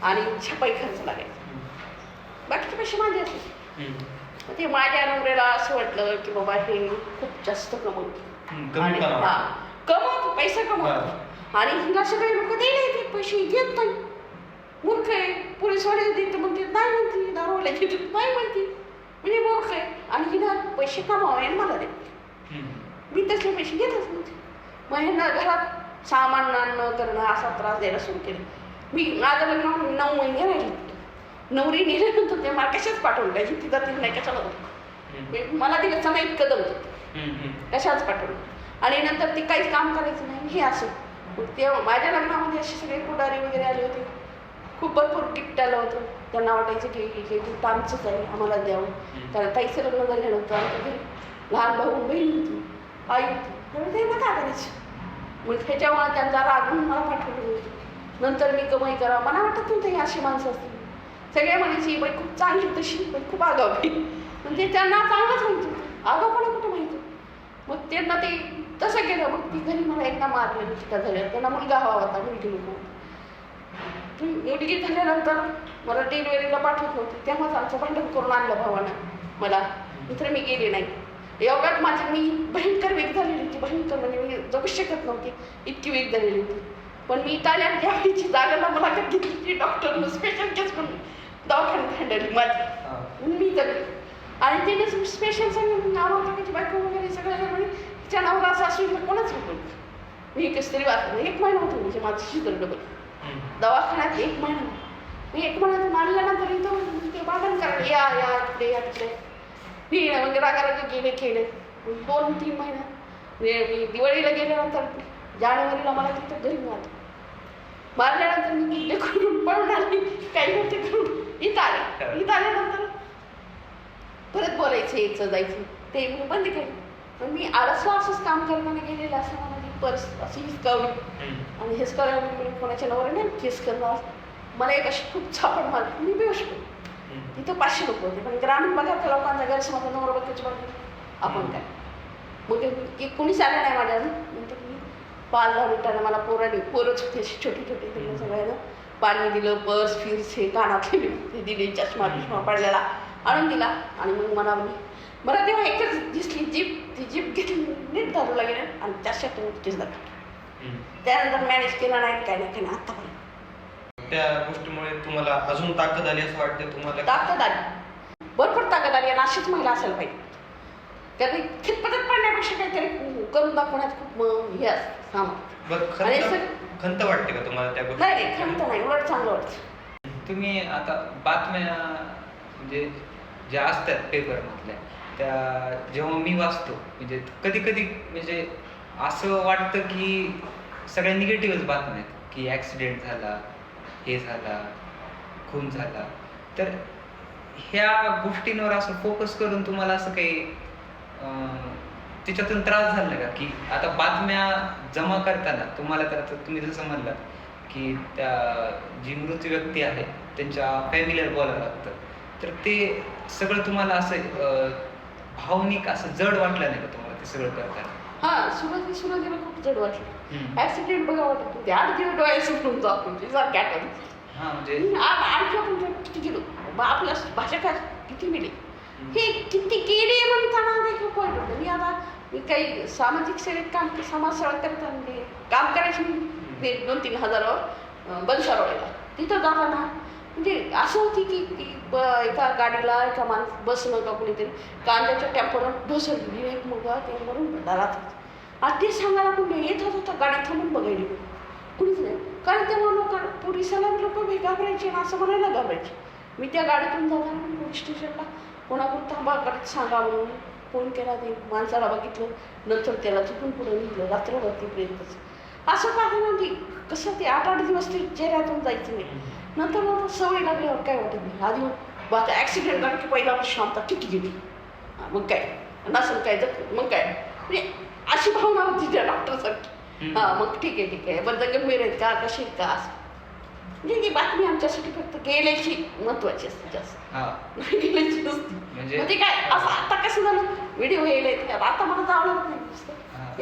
आणि छपाई खर्च लागायचा. बाकीचे पैसे माझे असते. मग ते माझ्या नवऱ्याला असं वाटलं की बाबा हे खूप जास्त कमवतो आणि कमवतो, पैसा कमवतो आणि हिला सगळे लोक द्यायला येते, पैसे घेत नाही. मूर्ख आहे. पोलीसवाले देते म्हणते नाही म्हणते, दारूवाले देते नाही म्हणते, म्हणजे मूर्ख आहे. आणि हिला पैसे कमावे आणि मला देते. मी तसले पैसे घेतच नव्हते. मग ह्यांना घरात सामान न करणं असा त्रास द्यायला सुरू केला. मी माझं लग्न 9 महिने राहिले. नवरी नेल्यानंतर ते मला कशाच पाठवलं पाहिजे, तिथं ती नाही कशाला होतं. मला दिलं चला इतकं दमतं, कशाच पाठवलं. आणि नंतर ते काहीच काम करायचं नाही हे असं. मग ते माझ्या लग्नामध्ये असे सगळे पुढारी वगैरे आले होते. खूप भरपूर गिफ्ट आलं होतं. त्यांना वाटायचं की हे गिफ्ट आमचंच आहे, आम्हाला द्यावं. कारण ताईचं लग्न झालं नव्हतं. आमच्या घरी लहान भाऊ बहीण होती, आई होती. तर त्यांना काय करायचं. मग ह्याच्यामुळे त्यांचा रागून मला पाठवलं होतं. नंतर मी कमाई करा, मला वाटत नव्हतं हे अशी माणसं असतील. सगळ्या म्हणायची बाई खूप चांगली तशी पण खूप आगावी. म्हणजे त्यांना चांगलंच माहिती होतं, आगावपणा कुठं माहिती. मग त्यांना ते तसं केलं. मग ती घरी मला एकदा मारलं मी चिका झाल्या. त्यांना मुलगा हवा होता, मुलगी नको. मुलगी झाल्यानंतर मला डिलिव्हरीला पाठवत नव्हती. तेव्हाच आमचं भांडण करून आणलं भावानं मला. नंतर मी गेले नाही. एवढ्यात मी भयंकर वीक झालेली होती. भयंकर म्हणजे मी जगू शकत नव्हती, इतकी वीक झालेली होती. पण मी इटालियन ज्या वेळीची जागेला मुलाखत घेतली, डॉक्टरनं स्पेशल केस म्हणून दवाखान्यात हँडली माझी, मी जगली. आणि तिने स्पेशल सांगितलं नावाची बायको वगैरे सगळं म्हणे तिच्या नवरा सासू कोणाच होतं. मी कस तरी वाचलं. 1 महिना होतो म्हणजे माझं शिजर डबल दवाखान्यात. 1 महिना. मी 1 महिन्यातून आणल्यानंतर इथं ते भांडण करायला या तिकडे या तिकडे. मी म्हणजे रागाराग गेले केले. 2-3 महिन्यात मी दिवाळीला गेल्यानंतर जानेवारीला मला तिथं घरी मारल्यानंतर मी गेले करून पळून आली. काही गोष्टी करून इथं आल्यानंतर परत बोलायचं यायचं जायचं ते मी बंद केलं. पण मी असंच काम करताना गेलेलं असं मला ती पर्स अशी हिसकावली आणि हिसकावल्यामुळे मी कोणाच्या नवऱ्याने केस करणार. मला एक अशी खूप छापड मारली. मी बेहोश पडली. तिथं 500 लोक होते. पण ग्रामीण भागातल्या लोकांचा गैरसमज नवरा बायकोची बाजू आपण काय. मग कोणीच आलं नाही माझ्या. नंतर मी 5-10 मिनिटांना मला पोरच होते अशी छोटी त्यांना सगळ्यांना पाणी दिलं, पर्स फिर्स हे कानातले ते दिले, चष्मा पडलेला आणून दिला. आणि मग मला तेव्हा एकच दिसली जीप. ती जीप घेतली नीट दारूला गेले आणि त्याच्यात केस दाखवली. त्यानंतर मॅनेज केलं नाही काय नाही आतापर्यंत. त्या गोष्टीमुळे तुम्हाला अजून ताकद आली असं वाटतं तुम्हाला? ताकद आली, भरपूर ताकद आली. आणि अशीच महिला असायला पाहिजे. त्यातही खितपतच पडण्यापेक्षा काहीतरी करून दाखवण्यात खूप हे असतं. खंत वाटते का तुम्हाला त्या गोष्टी? नाही खंत नाही, उलट चांगलं वाटतं. तुम्ही आता बातम्या म्हणजे ज्या असतात पेपरमधल्या त्या जेव्हा मी वाचतो म्हणजे कधी कधी म्हणजे असं वाटतं की सगळ्या निगेटिव्हच बातम्या आहेत की ॲक्सिडेंट झाला, हे झाला, खून झाला. तर ह्या गोष्टींवर असं फोकस करून तुम्हाला असं काही त्याच्यातून त्रास झाला नाही का की आता बातम्या जमा करताना तुम्हाला तर तुम्ही जसं म्हणलात की त्या जी मृत व्यक्ती आहे त्यांच्या फॅमिलीला बोलावं लागतं, तर ते सगळं तुम्हाला असं भावनिक असं जड वाटलं नाही का तुम्हाला ते सगळं करताना? हा, सुरुवातीला खूप जड वाटलं. ऍक्सिडेंट बघा वाटत होते. 8 दिवस डोळे सुटून जातो आपण सारख्या हा म्हणजे आणखी आपण किती गेलो आपल्या भाषा काय किती मिळेल हे किती केले म्हणताना ते खूप वाईट होतं. मी काही सामाजिक सेवेत समाजसेवा करताना म्हणजे काम करायची मी 2-3 हजारावर बनसरवाडीला. तिथं जाताना म्हणजे असं होती की एका गाडीला एका बसनं का कुणीतरी कांद्याच्या टॅम्पोवर ढोसळली. एक मुलगा ते मरून पडला राहतात. आणि ते सांगायला कुणी येत होता गाडी थांबून बघायली कुणीच नाही. कारण तेव्हा लोक पोलिसाला लोक घाबरायचे ना असं म्हणायला घाबरायचे. मी त्या गाडीतून जाताना पोलीस स्टेशनला कोणाकडून थांबा गाडीत सांगा म्हणून फोन केला ते माणसाला बघितलं, नंतर त्याला तिथून पुढे निघलं रात्रभरतीपर्यंतच. असं पाहिजे ना की कसं ते 8-8 दिवस ते चेहऱ्यातून जायचं नाही. नंतर सवय लागल्यावर काय वाटत नाही. आधी मग ॲक्सिडेंट झाला की पहिला वर्ष आमचा किती गेली, मग काय नसेल काय जर मग काय म्हणजे अशी भावना होती त्या डॉक्टरसारखी. मग ठीक आहे बरं गंभीर आहेत का कशी आहेत का असं म्हणजे ही बातमी आमच्यासाठी फक्त गेल्याची महत्वाची असते, जास्त नाही गेल्याची नसते. म्हणजे काय असं आता कसं झालं व्हिडिओ यायला आता मला जावं लागत नाही नुसतं.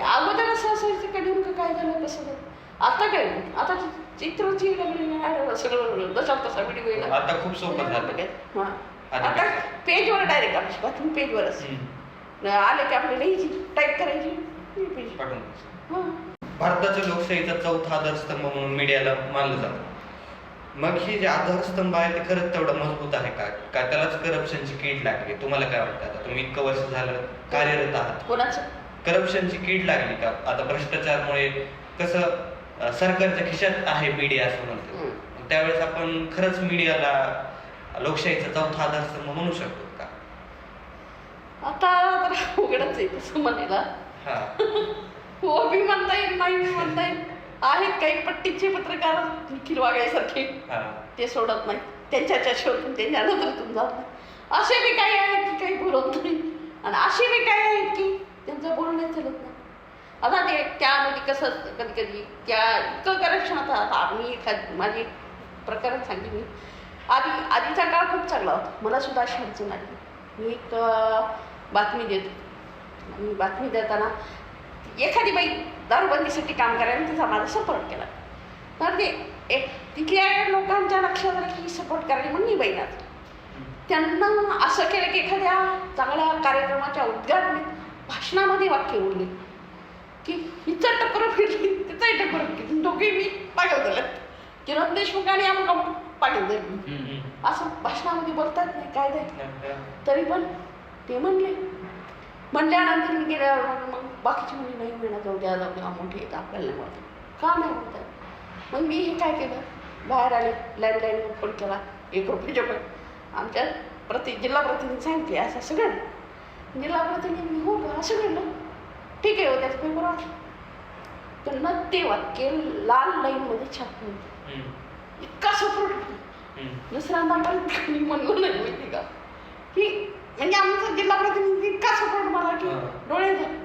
अगोदर असं असायचं का नेमकं काय झालं कसं झालं. आता काय आता चित्रची लागली सगळं जसा तसा व्हिडिओ यायला आता खूप सोपं झालं. आता पेजवर डायरेक्ट आमची बातमी पेजवरच आले की आपल्याला ही टाईप करायची पेज. भारताच्या लोकशाहीचा चौथा आधारस्तंभ म्हणून मीडियाला मानलं जातं. मग ही जे आधारस्तंभ आहे ते खरंच तेवढं मजबूत आहे का त्यालाच करप्शनची कीड लागली? तुम्हाला काय वाटतं? आता तुम्ही इतकं वर्ष झालं कार्यरत आहात, कोणाचं करप्शनची कीड लागली का? आता भ्रष्टाचारमुळे कसं सरकारच्या खिशात आहे मीडिया असं म्हणतो, त्यावेळेस आपण खरंच मीडियाला लोकशाहीचा चौथा आधारस्तंभ म्हणू शकतो का? आता तर उघडच आहे तसं म्हणायला. हो बी म्हणता येईल नाही बी म्हणता येईल. आहेत काही पट्टीचे पत्रकार निखिल वागळेसारखे ते सोडत नाही, त्यांच्या शोधून त्यांच्या नजरेतून जात नाही. असे बी काही आहेत की काही बोलत नाही आणि असे बी काही आहेत की त्यांचं बोलणं चालत नाही. आता ते त्यामध्ये कसं कधी कधी त्या इतकं करप्शन आता मी माझी प्रकरण सांगते. मी आधीचा काळ खूप चांगला होता, मला सुद्धा अशी अडचण आली. मी एक बातमी देतो आणि बातमी देताना एखादी बाई दारूबंदीसाठी काम करायला तिचा माझा सपोर्ट केला. तर ते एक तिथल्या लोकांच्या लक्षात आलं की सपोर्ट करायला म्हणून मी बाईना त्यांना असं केलं की एखाद्या चांगल्या कार्यक्रमाच्या उद्घाटनीत भाषणामध्ये वाक्य बोलले की हिचं टक्कर फिरली तिचंही टक्कर फिरली, दोघे मी पागल झालं. किरण देशमुख आणि आम्हाला पागल झाली असं भाषणामध्ये बोलतात नाही काय नाही. तरी पण ते म्हणल्यानंतर मी गेल्यावर मग बाकीची मुली नाही म्हणत जाऊ द्या मोठी येतं आपल्याला नाही म्हणतात का नाही म्हणतात. मग मी हे काय केलं, बाहेर आले लँडलाईनवर फोन केला 1 रुपयाच्या पण आमच्या जिल्हा प्रतिनिधी सांगितले असं सगळं. जिल्हा प्रतिनिधी हो का असं घडलं ठीक आहे, त्याचं पेपर वाचलं. त्यांना ते वाक्य लाल लाईनमध्ये छापलं, इतका सपोर्ट दुसऱ्यांदा पण म्हणलं नाही माहिती का की म्हणजे आमचा जिल्हा प्रतिनिधी इतका सपोर्ट मला की डोळे झाले.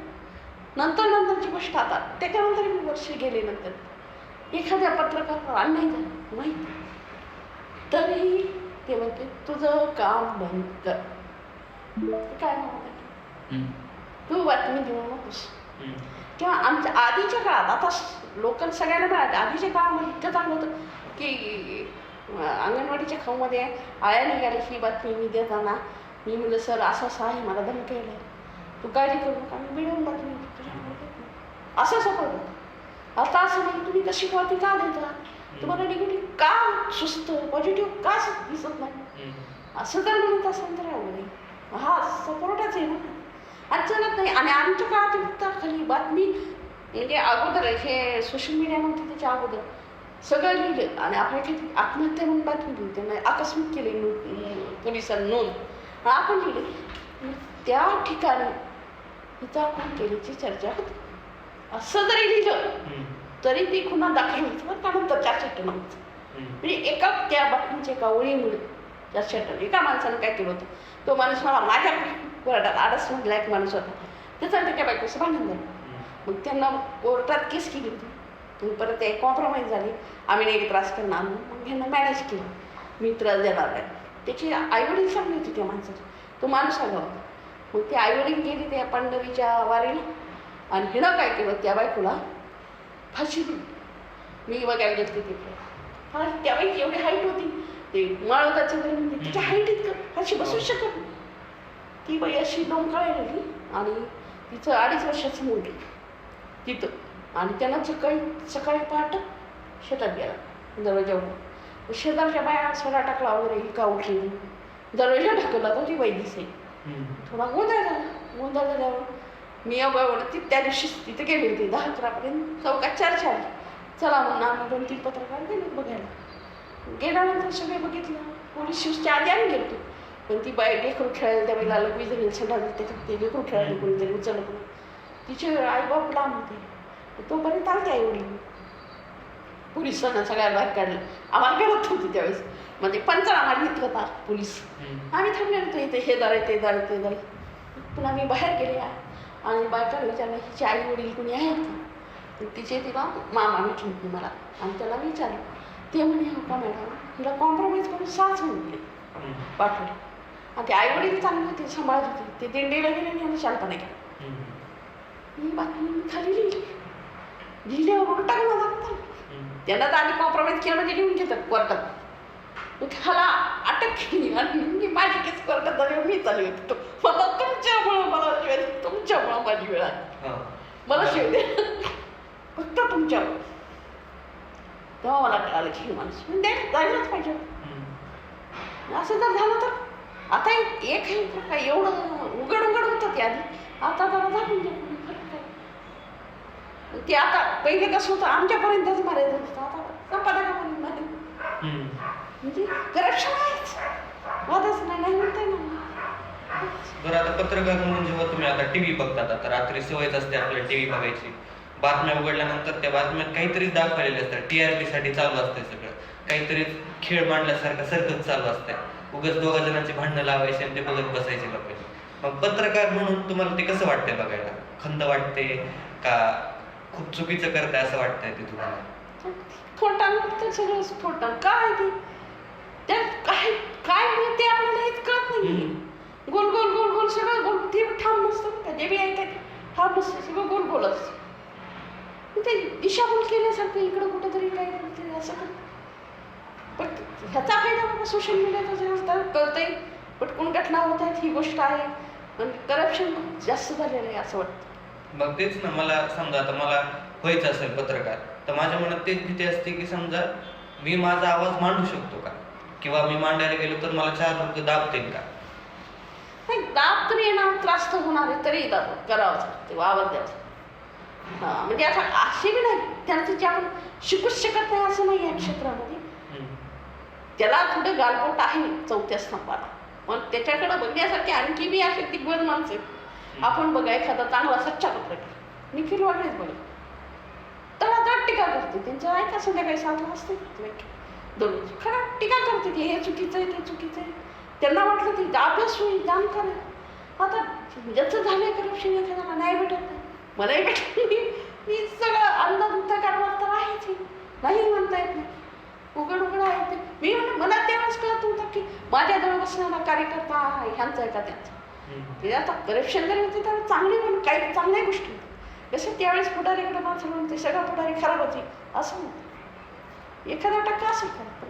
नंतरची गोष्ट आता त्याच्यानंतर मी वर्ष गेले नंतर एखाद्या पत्रकारावर अन्याय झाला माहिती तरी ते म्हणते तुझं काम बंद कर. काय म्हणतात तू बातमी देऊ नकोस. किंवा आमच्या आधीच्या काळात आता लोकल सगळ्यांना मिळाले. आधीच्या काळामध्ये इतकं चांगलं होतं की अंगणवाडीच्या खाऊमध्ये आया निघाली ही बातमी मी देताना मी म्हणलं सर असं आहे मला धमकी यायला तू काळजी करू नका मी मिळवून बातमी असं सपोर्ट होतं. आता असं नाही तुम्ही कशी बातमी का देता, तुम्हाला निगेटिव्ह का सुचतं पॉझिटिव्ह का दिसत नाही असं जर म्हणत असेल तर अवघड हा सपोर्टच आहे ना आणि चालत नाही. आणि आमच्या काळात खाली बातमी म्हणजे अगोदर हे सोशल मीडिया नव्हतं त्याच्या अगोदर सगळं लिहिलं आणि आपल्या किती आत्महत्या म्हणून बातमी लिहिली त्यांना आकस्मिक केली पोलिसांनी नोंद आपण लिहिले त्या ठिकाणी हिचा खून केल्याची चर्चा होती असं जरी लिहिलं तरी ती खुन्हा दाखल होती. त्यानंतर 400 टन होतं म्हणजे एका त्या बातमीच्या एका ओळीमुळे 400 टन एका माणसानं काय केलं होतं. तो माणूस मला माझ्या कोर्टात आडसमधला एक माणूस होता त्याचा त्याच्या बायकोचं भांडण झालं. मग त्यांना कोर्टात केस केली होती परत ते कॉम्प्रोमाइज झाली आम्ही नाही त्रास करणार मग ह्यांना मॅनेज केलं मी त्रास देणार नाही. त्याची आईवडील सांगली होती त्या माणसाची तो माणूस आला होता. मग ते आईवडील गेली त्या पांडवीच्या वारीला आणि हिनं काय केलं त्या बायकोला फाशी दिली. मी बघायला गेले तिथे त्या बाईची एवढी हाईट होती ते माळवताचं घर तिच्या हाईट इतकं फाशी बसू शकत नाही. ती बाई अशी लोंबकाळी राहिली आणि तिचं 2.5 वर्षाचं मुलगी तिथं आणि त्यांना सकाळी पहाट शेतात गेला दरवाजावर शेजारच्या बाया सडा टाकला वगैरे ही का उठली दरवाजा ढकलला तर ती बाई दिसे थोडा गोंधळ झाल्यावर मी अवघडती त्या दिवशी तिथे गेले होते 10-11 पर्यंत चौकात चर्चा आली चला म्हणून आम्ही 2-3 पत्रकार गेले बघायला. गेल्यानंतर सगळे बघितलं पोलीस शिवच्या आधी आम्ही गेलो पण ती बाई लेकरू खेळायला त्या बाईला लगवीच जमीन संडास त्याच्यात ते लेकरू खेळायला कोणीतरी उचललं कोणी तिचे आईबाप लांब होते तोपर्यंत आलते आई वडील पोलिसांना सगळ्या बाहेर काढलं आम्हाला कळत होती त्यावेळेस म्हणजे पंचनामा लिहित होता पोलीस आम्ही थांबले होतो इथे हे दारे ते दारे ते दारे पुन्हा मी बाहेर गेले आणि बायकाला विचारलं हिचे आई वडील कोणी आहेत का तिचे तिला मामा भेटली होती मला आणि त्याला विचारलं ते म्हणे हो का मॅडम तिला कॉम्प्रोमाइज करून 6 महिने पाठवले आणि ते आई वडील चांगले होते सांभाळत होते ते दिंडीला गेले आणि आम्ही शांतपणे केलं ही बातमी मी खाली लिहिल्यावर टाकला लागतं त्यांना तर आधी कॉम्प्रोमाइज केलं म्हणजे लिहून घेतात कोर्टात ह्याला अटक केली आणि मी माझी केस कोर्टात झाली मी चालू होतो मला तुमच्यामुळं माझी वेळ आली मला शिव दे फक्त तुमच्यामुळं तेव्हा मला कळालं की माणूस म्हणजे जायलाच पाहिजे असं जर झालं तर आता एक आहे काय एवढं उघड होतं ते आधी आता जरा झालं ते आता पहिले कसं होतं आमच्यापर्यंतच मारायचं होतं आता संपादकापर्यंत मारायचं म्हणजे करप्शन आहेच वादच नाही म्हणताय ना. बरं आता पत्रकार म्हणून जेव्हा तुम्ही आता टीव्ही बघतात आता रात्री सवयच असते आपल्याला टीव्ही बघायची बातम्या उघडल्यानंतर त्या बातम्यात काहीतरी दाखवलेले असतात TRP साठी चालू असते सगळं काहीतरी खेळ मांडल्यासारखं सर्कस चालू असते उगाच 2 जणांची भांडणं लावायची आणि ते बघत बसायचे लोकांनी मग पत्रकार म्हणून तुम्हाला ते कसं वाटतंय बघायला खंत वाटते का खूप चुकीचं करताय असं वाटतंय ते तुम्हाला खोटा सगळं खोटा काय ते त्यात काय काय ते आपल्याला हेच कळत नाही गोल गोल गोल गोल सगळं गोल ते ठाम नसतं का जे बी आहे ते ठाम नसतं सगळं गोल गोल असतं ते दिशाभूल केल्यासारखं इकडं कुठंतरी काय असं पण ह्याचा फायदा बाबा सोशल मीडियाचा जास्त कळतंय पटकून घटना होत आहेत ही गोष्ट आहे पण करप्शन खूप जास्त झालेलं आहे असं वाटतं मग तेच ना मला समजा आता मला व्हायचं असेल पत्रकार तर माझ्या मनात तेच भीती असते की समजा मी माझा आवाज मांडू शकतो का किंवा मी मांडायला गेलो तर मला 4 लोक दाबतील का नाही दाब तरी येणार त्रास तर होणार आहे तरी दाब करावंच लागते आवाज द्यायचा हां म्हणजे आता असे बी नाही त्यांचं जे आपण शिकूच शकत नाही असं नाही या क्षेत्रामध्ये त्याला थोडं गालबोट आहे 4थ्या स्तंभाला पण त्याच्याकडे बघण्यासारखे आणखी बी असे दिग्गज माणसं आहेत आपण बघा एखादा चांगला सच्चा पत्रकार निखिल वागळेच बघा तळातळ टीका करते त्यांचं ऐका संध्याकाळी 7 वाजता दोन खरं टीका करते ती हे चुकीचं आहे ते चुकीचं आहे त्यांना वाटलं ती अभ्यास होईल जाणकार आता ज्याचं झालंय करप्शन एखाद्याला नाही भेटत नाही मलाही भेटत नाही मी सगळं अंदाज काढणार तर आहेच नाही म्हणता येत नाही उघड आहे ते मी म्हणलं मला तेव्हाच कळत होतं की माझ्याजवळ बसणारा कार्यकर्ता ह्यांचा आहे का त्यांचा ते आता करप्शन जरी होते तर चांगली पण काही चांगल्या गोष्टी होत्या जसं त्यावेळेस पुढारीकडे माणसं म्हणून ते सगळं पुढारी खराब होती असं नव्हतं एखादा टक्का असेल खरं पण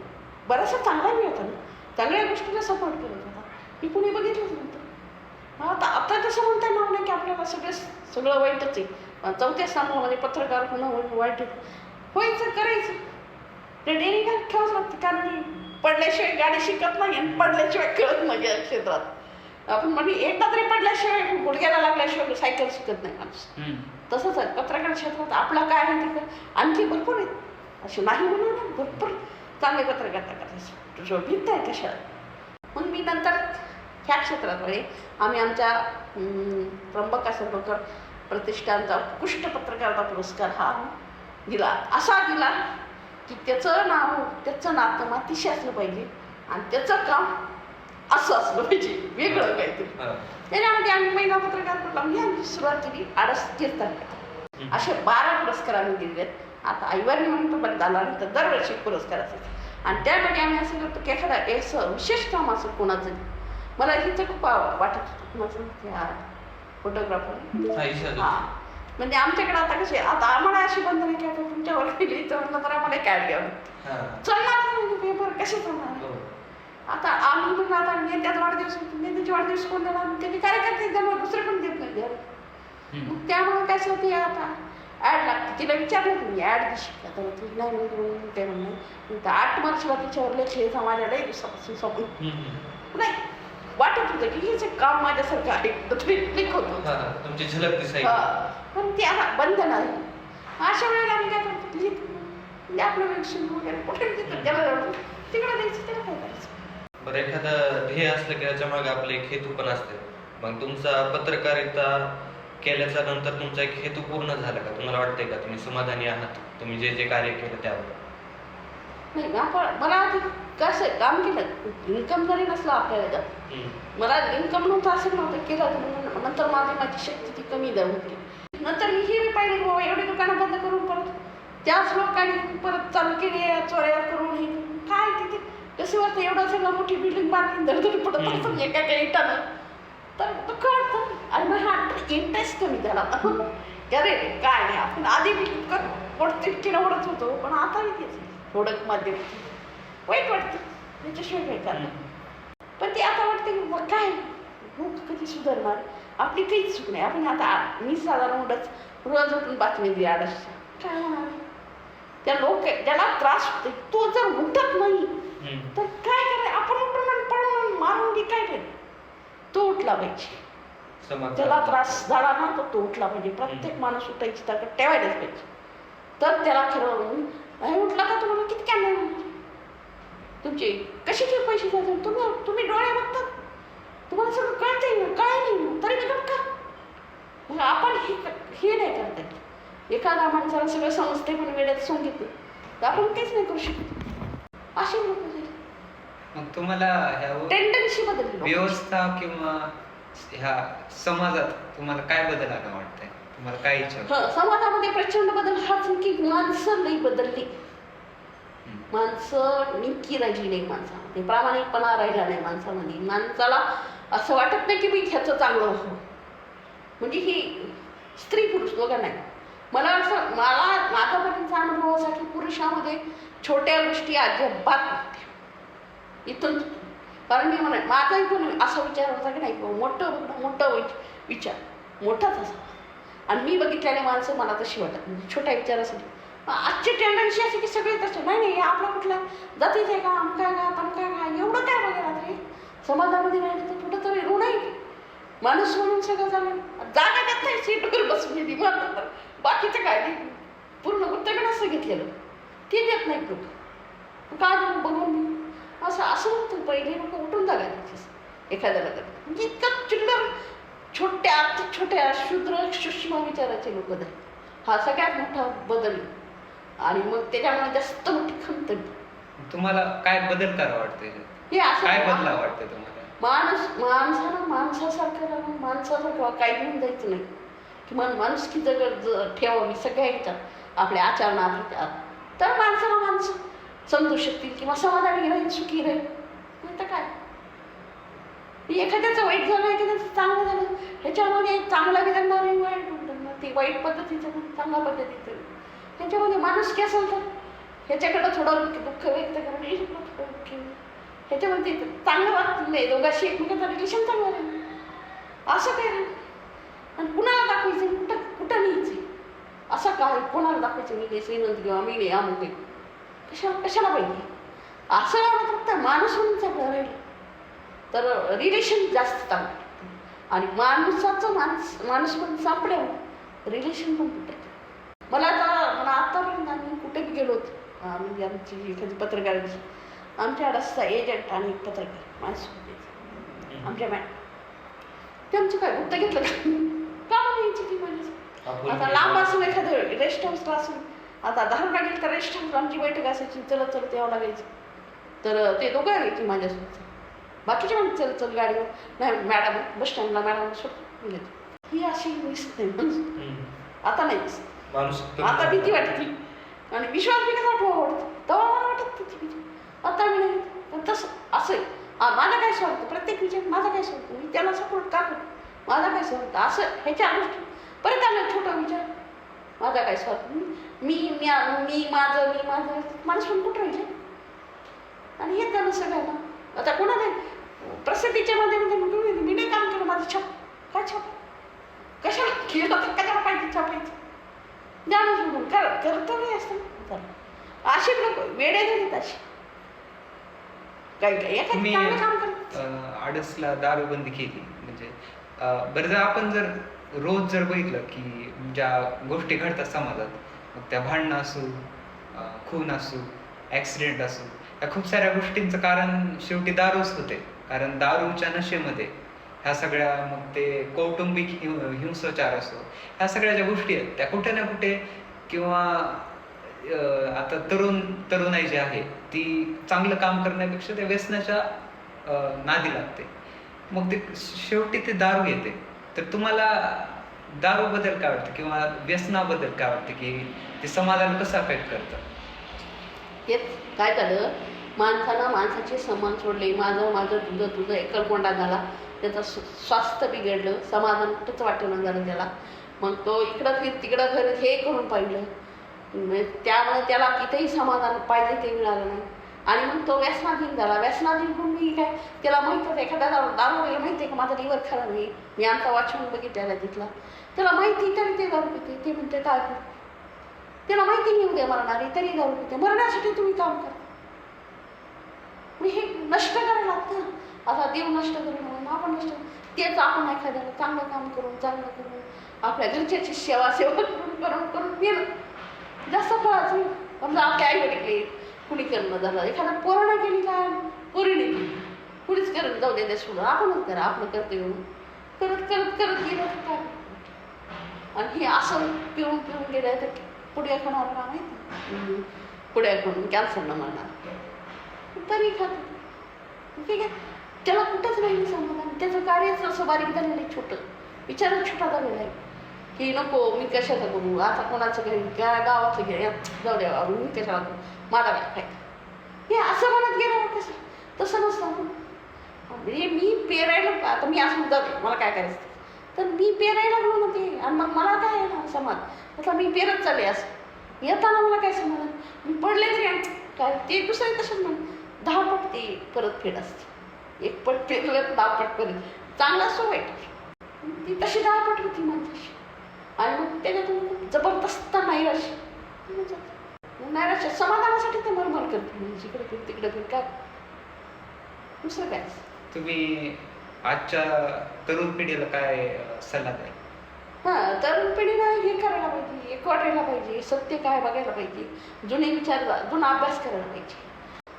बराचसा चांगला मी होता ना चांगल्या गोष्टीला सपोर्ट करत होता मी कुणी बघितलंच नव्हतं आता तसं म्हणता येणार नाही की आपल्याला सगळं वाईटच आहे पण 4थ्या स्तंभामध्ये पत्रकार होणं वाईट व्हायचं करायचं ते डेअरिंग ठेवावंच लागतं कारण पडल्याशिवाय गाडी शिकत नाही आणि पडल्याशिवाय कळत नाही या क्षेत्रात आपण म्हणजे एकदा तरी पडल्याशिवाय गुडघ्याला लागल्याशिवाय सायकल शिकत नाही माणूस तसंच आहे पत्रकार क्षेत्रात आपला काय आहे तिकडं आणखी भरपूर आहेत असे नाही म्हणून ना भरपूर चांगले पत्रकार करायचे भिंत आहे कशाला मग मी नंतर ह्या क्षेत्रात वळे आम्ही आमच्या त्र्यंबका सरबकर प्रतिष्ठानचा उत्कृष्ट पत्रकारिता पुरस्कार हा दिला असा दिला की त्याचं नातं मातीशी असलं पाहिजे आणि त्याचं काम असं असलं पाहिजे वेगळं काहीतरी त्याच्यामध्ये आम्ही महिला पत्रकार लावून आम्ही सुरुवात केली 38 तारखेला असे 12 पुरस्कार आम्ही दिले आहेत आता आईवर निवडणूक बंद आल्यानंतर दरवर्षी पुरस्कार असायचे आणि त्यामध्ये आम्ही असं करतो की एखादा असं विशेष काम असं कोणाचं मला हिचं खूप वाटत होतं कोणाचं फोटोग्राफर हां म्हणजे आमच्याकडे आता कसे आता आम्हाला अशी बंधन की आता तुमच्यावर लिहायचं म्हटलं तर आम्हाला कॅड घ्यावं चालणार नाही पेपर कसे चालणार आता आम्ही म्हणलं आता नेत्याचा वाढदिवस नेत्याचे वाढदिवस कोण देणार त्यांनी कार्यकर्ते त्यामुळे दुसरे पण देत नाही द्यायला मग त्यामुळे कसं होते आता ॲड लागते तिला विचारलं तुम्ही ॲड दिशी का तर ती नाही म्हणून ते म्हणणं 8 मार्चला तिच्यावर लेखले समाजाला दिवसापासून सोडून नाही वाटत होतं की हेच काम माझ्यासारखं आहे तरी क्लिक होतं तुमची झलक दिसायची पण ते आता बंद नाही अशा वेळेला आम्ही काय करतो लिहित म्हणजे आपलं वेक्शन वगैरे कुठे देतो त्याला तिकडे द्यायचं त्याला काय करायचं पण एखादं ध्येय असलं की त्याच्यामागे आपले एक हेतू पण असते. मग तुमचा पत्रकारिता केल्याच्या नंतर तुमचा एक हेतू पूर्ण झाला का? तुम्हाला वाटतंय का तुम्ही समाधानी आहात तुम्ही जे जे कार्य केलं त्यावर? नाही मला आधी कसं काम केलं इन्कम जरी नसलं आपल्याला मला इन्कम नव्हतं असं नव्हतं केलं तर म्हणून नंतर माझी शक्ती ती कमी होती. नंतर मी हे पाहिलं बाबा एवढी दुकानं बंद करून परत त्याच लोकांनी परत चालू केली चोऱ्या करून हे काय तिथे कसं वाटतं एवढं सगळं मोठी बिल्डिंग बांधून धडधड पडत असतं एका काही इटानं तर दुःख वाटतं. आणि मग हा इंटरेस्ट कमी झाला अरे काय नाही आपण आधी मी इतकं ओढत होतो पण आता मी तेच थोडं माध्यम वाईट वाटतं त्याच्याशिवाय काय करणार. पण ते आता वाटतं की मग काय लोक कधी सुधारणार आपली काहीच चूक नाही. आपण आता मी साधारण रोज उठून बातमी दिली आडसच्या काय होणार त्या लोक ज्याला त्रास होते तो जर उठत नाही तर काय करायचं आपण उठून पडून मारून की काय करायचं. तो उठला पाहिजे ज्याला त्रास झाला ना तो उठला पाहिजे. प्रत्येक माणूस उठायची ताकद ठेवायलाच पाहिजे तर त्याला खरं नाही उठला का तुम्हाला किती काय नाही तुमचे कशाचे पैसे जातात तुम्ही डोळे बघतात तुम्हाला सगळं कळतंय काय नाही तरी बघत का मग आपण हे नाही करता येत. एखाद्या माणसाला सगळं समजते पण वेळेत सांगितलं तर आपण तेच नाही करू शकत असे लोक मग तुम्हाला ह्या टेंडन्सी बदलली व्यवस्था किंवा ह्या समाजात तुम्हाला काय बदल आला वाटतंय? तुम्हाला काय इच्छा? समाजामध्ये प्रचंड बदल हाच की माणसं नाही बदलली. माणसं निकी राहिली नाही माणसामध्ये प्रामाणिकपणा राहिला नाही माणसामध्ये. माणसाला असं वाटत नाही की मी ह्याचं चांगलं व्हावं म्हणजे ही स्त्री पुरुष दोघं नाही. मला माझ्यापर्यंतचा अनुभवासाठी पुरुषामध्ये छोट्या गोष्टी अजिबात नव्हत्या इथून कारण मी म्हणा माझाही पण असा विचार होता की नाही मोठं विचार मोठाच असावा आणि मी बघितलेले माणसं मला तशी वाटत म्हणजे छोट्या विचारासाठी. आजची टेंडन्सी अशी की सगळे तसे नाही आपला कुठला जातीच आहे का आमका का तमका का एवढं काय बघा रे समाजामध्ये राहिलं तर कुठं तरी ऋण आहे माणूस म्हणून सगळं झालं जागा देत नाही सीटवर बसून दिली म्हणतात बाकीचं काय नाही पूर्ण गुत्तगण असं घेतलेलं ते देत नाही लोक काय बघून असं म्हणतो पहिले लोक उठून जागा द्यायचे एखाद्याला करत म्हणजे इतकं चिल्लर छोट्या क्षुद्र सूक्ष्म विचाराचे लोक हा सगळ्यात मोठा बदल आणि मग त्याच्यामुळे जास्त मोठी खंत. तुम्हाला काय बदल करा वाटतंय? हे असं काय बदला वाटतंय तुम्हाला? माणसानं माणसासारखं राहून माणसासारखं काही घेऊन जायचं नाही किंवा माणुसकी जर ठेवावी सगळ्या ह्याच्यात आपल्या आचरणात तर माणसाला माणसं समजू शकतील किंवा समाधानी राहील सुखी राहील. नाही तर काय एखाद्याचं वाईट झालं एखाद्याचं चांगलं झालं ह्याच्यामध्ये चांगला विधानणार आहे वाईट विधानणार ते वाईट पद्धतीचं चांगल्या पद्धतीचं ह्याच्यामध्ये माणुसकी असेल तर ह्याच्याकडं थोडं दुःख व्यक्त करणं थोडं दुःख ह्याच्यामध्ये चांगलं वाटत नाही दोघांशी एकमेकांचं रिलेशन चांगलं राहील असं काय नाही. आणि कुणाला दाखवायचं कुठं न्यायचं असं काय कोणाला दाखवायचं मी नाही श्रीमंत किंवा मी नाही अमुक कशाला पाहिजे असं एवढं फक्त माणूस म्हणून चांगलं राहिलं तर रिलेशन जास्त चांगलं आणि माणसाचं माणूस पण सापड्यावर रिलेशन पण तुटायचं. मला आत्तापर्यंत आम्ही कुठे बी गेलो होतो म्हणजे आमची एखादी पत्रकारांची आमच्या रस्ता एजंट आणि पत्रकार माणसं आमच्या मॅडम ते आमचं काय गुप्त घेतलं का यायची ती माझी आता लांब असून एखादं रेस्ट हाऊसला असून आता 10 रुपये गेलं तर रेस्ट हाऊसला आमची बैठक असायची चलत यावं लागायचं तर ते दोघं यायची माझ्यासोबत बाकीचे म्हणून चल गाडीवर नाही मॅडम बस स्टँडला मॅडम सोडून गेले ही अशी दिसत नाही आता नाही दिसत आता भीती वाटते आणि विश्वास बी कसा वाटतो तेव्हा मला वाटत तिची भीती आता मी नाही पण तसं असं माझा काय स्वार्थ प्रत्येक विचार माझा काय स्वार्थ मी त्याला सपोर्ट का करतो माझा काय स्वार्थ असं ह्याच्या गोष्टी परत आलं छोटा विचार माझा काय स्वार्थ मी माझं माणूस पण कुठं राहिले आणि हेच झालं सगळ्यांना आता कोणाला प्रसिद्धीच्या माध्यमामध्ये मी नाही काम केलं माझं छाप काय छाप कशाला केलं तर कशाला पाहिजे छापायचं जाणं सोडून कर्तव्य असतं असे लोक वेडे झालेत असे तुम्ही आडसला दारूबंदी केली म्हणजे बरं आपण रोज बघितलं की ज्या गोष्टी घडतात समाजात मग त्या भांडणं असू खून असू ॲक्सिडेंट असो, या खूप साऱ्या गोष्टींचं कारण शेवटी दारूच होते. कारण दारूच्या नशेमध्ये ह्या सगळ्या, मग ते कौटुंबिक हिंसाचार असो, ह्या सगळ्या ज्या गोष्टी आहेत त्या कुठे ना कुठे, किंवा आता तरुणाई जी आहे ती चांगलं काम करण्यापेक्षा त्या व्यसनाच्या नादी लागते. मग ते शेवटी ते दारू येते. तर तुम्हाला दारूबद्दल काय वाटतं, किंवा व्यसनाबद्दल काय वाटतं, की ते समाजाला कसं अफेक्ट करतं? हेच काय झालं, माणसानं माणसाचे सन्मान सोडले, माझं तुझं एकलकोंडा झाला, त्याचं स्वास्थ्य बिघडलं, समाधान कुठंच वाटेना झालं त्याला. मग तो इकडं फिर तिकडं फिर हे करून पाहिलं, त्यामुळे त्याला कितीही समाधान पाहिजे ते मिळालं नाही. आणि मग तो व्यसनाधीन झाला. व्यसनाधीन म्हणून मी काय, त्याला माहीत होतं एखाद्या दारूला माहिती आहे का माझा लिव्हर खराब आहे, मी आमचा वॉचमॅन बघितलेला तिथला, त्याला माहिती तरी ते दारू पिते. ते म्हणते काय करू, त्याला माहिती नाही उद्या मरणार आहे तरी दारू पिते. मरण्यासाठी तुम्ही काम करा, मी हे नष्ट करायला लागतं. आता देव नष्ट करू म्हणून आपण नष्ट, तेच आपण एखाद्याला चांगलं काम करून, चांगलं करून, आपल्या घरच्याची सेवा करून केलं जास्त फळाचं. समजा आपल्या आई वडील कुणी करणं झालं, एखादा पोरानं केली काय, पोरीने केली, कुणीच करत जाऊ द्या सोडून, आपणच करा आपलं कर्तव्य म्हणून. करत करत करत गेलं तर काय. आणि हे असं पिऊन गेलं तर पुढे खाणार का माहिती, पुढे खाऊन कॅन्सरनं मरणार तरी खात. ठीक आहे, त्याला कुठंच नाही समाधान. त्याचं कार्यच असं बारीक झालेलं आहे, छोटं विचारच छोटा झालेला आहे की नको मी कशाला करू, आता कोणाचं घरी गावातलं घे जाऊ द्या, मी कशाला करू, माझा काय फायदा. हे असं म्हणत गेलं कसं, तसं नसतं. म्हणजे मी पेरायला, आता मी असं जाते मला काय करायचं, तर मी पेरायला लागलो ना ते, आणि मग मला काय आहे ना समाज, आता मी पेरत चालले असं येताना मला काय समाधान, मी पडले तरी काय ते दुसरे तसंच म्हण 10 पट ते परत फेड असते. 1 पट पेरलं 10 पट परत, चांगला असतो वाईट, ती तशी 10 पट होती माझ्याशी. आणि मग त्याच्यातून जबरदस्त नैराश्य समाधानासाठी ते मरमर करते, म्हणजे इकडे फिर तिकडे फिर काय दुसरं काय. तुम्ही आजच्या तरुण पिढीला काय सल्ला द्याल? हां, तरुण पिढीनं हे करायला पाहिजे, एकवटायला पाहिजे, सत्य काय बघायला पाहिजे, जुने विचार, जुना अभ्यास करायला पाहिजे.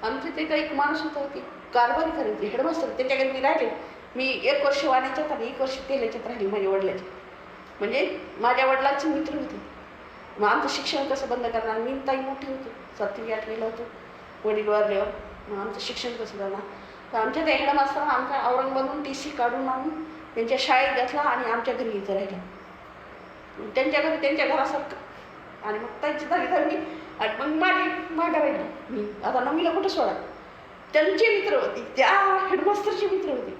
आमच्या तिथं एक माणूस होता, ते कारभारी करायचे, हेडमास्टर, त्याच्याकडे मी राहिले. मी 1 वर्ष वाण्याच्यात आणि 1 वर्ष तेलाच्यात राहिली माझ्या वडिलाच्या. म्हणजे माझ्या वडिलांचे मित्र होते. मग आमचं शिक्षण कसं बंद करणार, मी ताई मोठी होतो, 7वी 8वीला होतो, वडील वारल्यावर मग आमचं शिक्षण कसं करणार. तर आमच्या त्या हेडमास्तरांना आमच्या औरंगाबादहून TC काढून आणून त्यांच्या शाळेत घातला आणि आमच्या घरी इथं राहिला, त्यांच्या घरी त्यांच्या घरासारखं. आणि मग त्यांची झाली 10वी आणि मग माझी मागं राहिली. मी आता 9वीला कुठं सोडा. त्यांचे मित्र होते, त्या हेडमास्टरचे मित्र होते.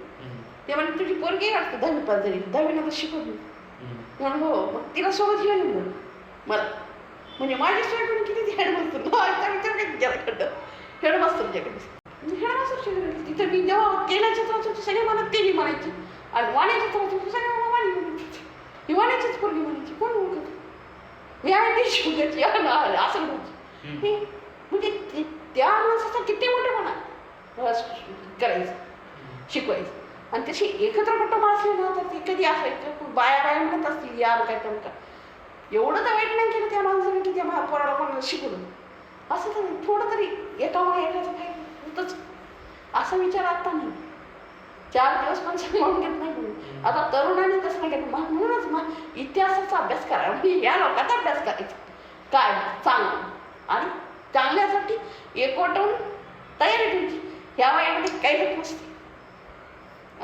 ते म्हणजे तुझी पोरगी वाटतं 10वी पास झाली, 10वी नंतर शिकवत नाही म्हणून. हो, मग तिला सोबत घेऊन येऊन मला, म्हणजे माझी सोय करून किती ती हेडमास्टर विचार काही गेला खड्डं हेडमास्टरच्याकडे. हेडमास्टरच्या घरी तिथं मी जेव्हा केल्याच्या त्रास होते सगळे मला तेली म्हणायची, आणि वाण्याच्या त्रास होते सगळे मला वाणी म्हणायची. ही वाण्याचीच पोरगी म्हणायची, कोण ओळखत मी आहे ती शिकायची असं म्हणायची. म्हणजे त्या माणसाचा किती मोठेपणा करायचं, शिकवायचं. आणि तशी एकत्र कुटुंब असले ना तर ते कधी असायचं, बाया म्हणत असतील या काय का, एवढं तर वाईट नाही केलं त्या माणसाने की त्या पोराला कोणाला शिकवलं असं. तर थोडं तरी एकामुळे एकाचं काही होतंच, असा विचार आता नाही. 4 दिवस पण सांभाळून घेत नाही. आता तरुणांनी कसं नाही घेत, म्हणूनच मग इतिहासाचा अभ्यास करा, म्हणजे या लोकांचा अभ्यास करायचा काय चांगलं, आणि चांगल्यासाठी एकवटून तयारी ठेवायची. ह्या वयामध्ये काही लोक नसते.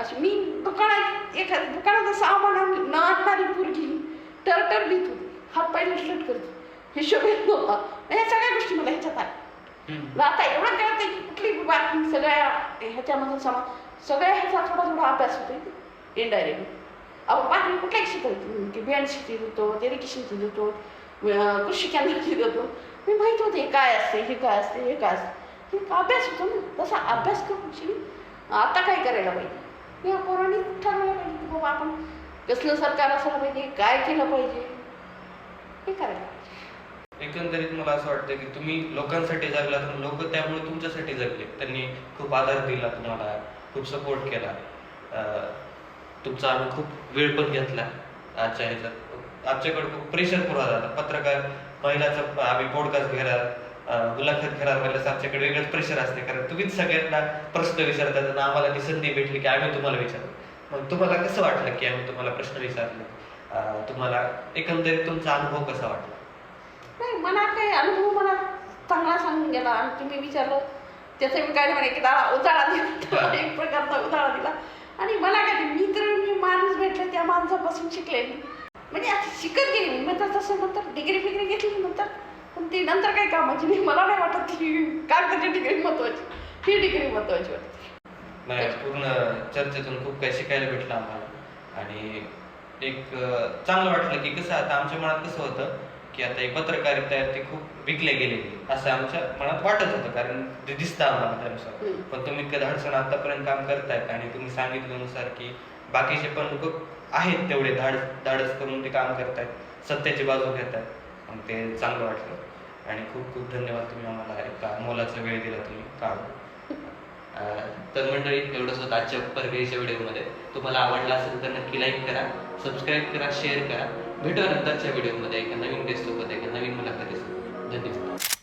असं मी दुकानात एखाद्या दुकानाचं सामान न आणणारी पोरगी टरटर भीत होती, हात पाय लटलट करतो, हिशोब येत नव्हता. या सगळ्या गोष्टी मला ह्याच्यात आहे. आता एवढं कळत आहे की कुठली बातमी सगळ्या ह्याच्यामधून सगळ्या ह्याचा थोडा अभ्यास होतो इनडायरेक्टली. आपण बातमी कुठल्याही शिकवतो की BNCची देतो, तेरिकिशीची देतो, कृषी केंद्राची देतो. मी माहीत होते हे काय असते, हे काय असते, हे काय असते, हे अभ्यास होतो ना. तसा अभ्यास करून आता काय करायला पाहिजे, या पोरांनी ठरवायला पाहिजे की बाबा आपण कसलं सरकार असायला पाहिजे, काय केलं पाहिजे, हे करायला पाहिजे. एकंदरीत मला असं वाटतं की तुम्ही लोकांसाठी जगला, तर लोक त्यामुळे तुमच्यासाठी जगले. त्यांनी खूप आधार दिला तुम्हाला, खूप सपोर्ट केला, तुमचा आम्ही खूप वेळ पण घेतला. आजच्या ह्याच्यात आमच्याकडे खूप प्रेशर पुरा झाला. पत्रकार महिलाचा आम्ही पॉडकास्ट घ्यायला मुलाखत घेणार म्हणल्यास आमच्याकडे वेगळंच प्रेशर असते, कारण तुम्हीच सगळ्यांना प्रश्न विचारतात आणि आम्हाला ती संधी भेटली की आम्ही तुम्हाला विचारतो. मग तुम्हाला कसं वाटलं की आम्ही तुम्हाला प्रश्न विचारले? तुम्हाला एकंदरीत तुमचा अनुभव कसा वाटला? नाही, मला काही अनुभव मला चांगला सांगून गेला. आणि तुम्ही विचारलं त्याचा मी काय म्हणे की उजाळा दिला, एक प्रकारचा उजाळा दिला. आणि मला काय मी माणूस भेटले त्या माणसापासून शिकलेली, म्हणजे आता शिकत गेली मी. नंतर तसं नंतर डिग्री फिग्री घेतली नंतर, पण ती नंतर काही कामाची नाही. मला नाही वाटत की कागदाची डिग्री महत्वाची, ही डिग्री महत्वाची वाटते. नाही, पूर्ण चर्चेतून खूप काही शिकायला भेटलं आम्हाला. आणि एक चांगलं वाटलं की कसं आता आमच्या मनात कसं होतं की आता एक पत्रकारिता आहे ती खूप विकल्या गेलेली असं आमच्या मनात वाटत होतं, कारण ते दिसतं आम्हाला त्यानुसार. पण तुम्ही इतकं धाडसून आतापर्यंत काम करतायत आणि तुम्ही सांगितल्यानुसार की बाकीचे पण लोक आहेत तेवढे धाडस करून ते काम करतायत, सत्याची बाजू घेतात. मग ते चांगलं वाटलं आणि खूप खूप धन्यवाद. तुम्ही आम्हाला एका मोलाचा वेळ दिला तुम्ही काढून. तर मंडळी, एवढंच होतं आजच्या परगईच्या व्हिडिओमध्ये. तुम्हाला आवडला असेल तर नक्की लाईक करा, सबस्क्राईब करा, शेअर करा. भेटूया नंतरच्या व्हिडिओमध्ये एका नवीन गेस्ट सोबत, एका नवीन मुलाखतीसोबत. धन्यवाद.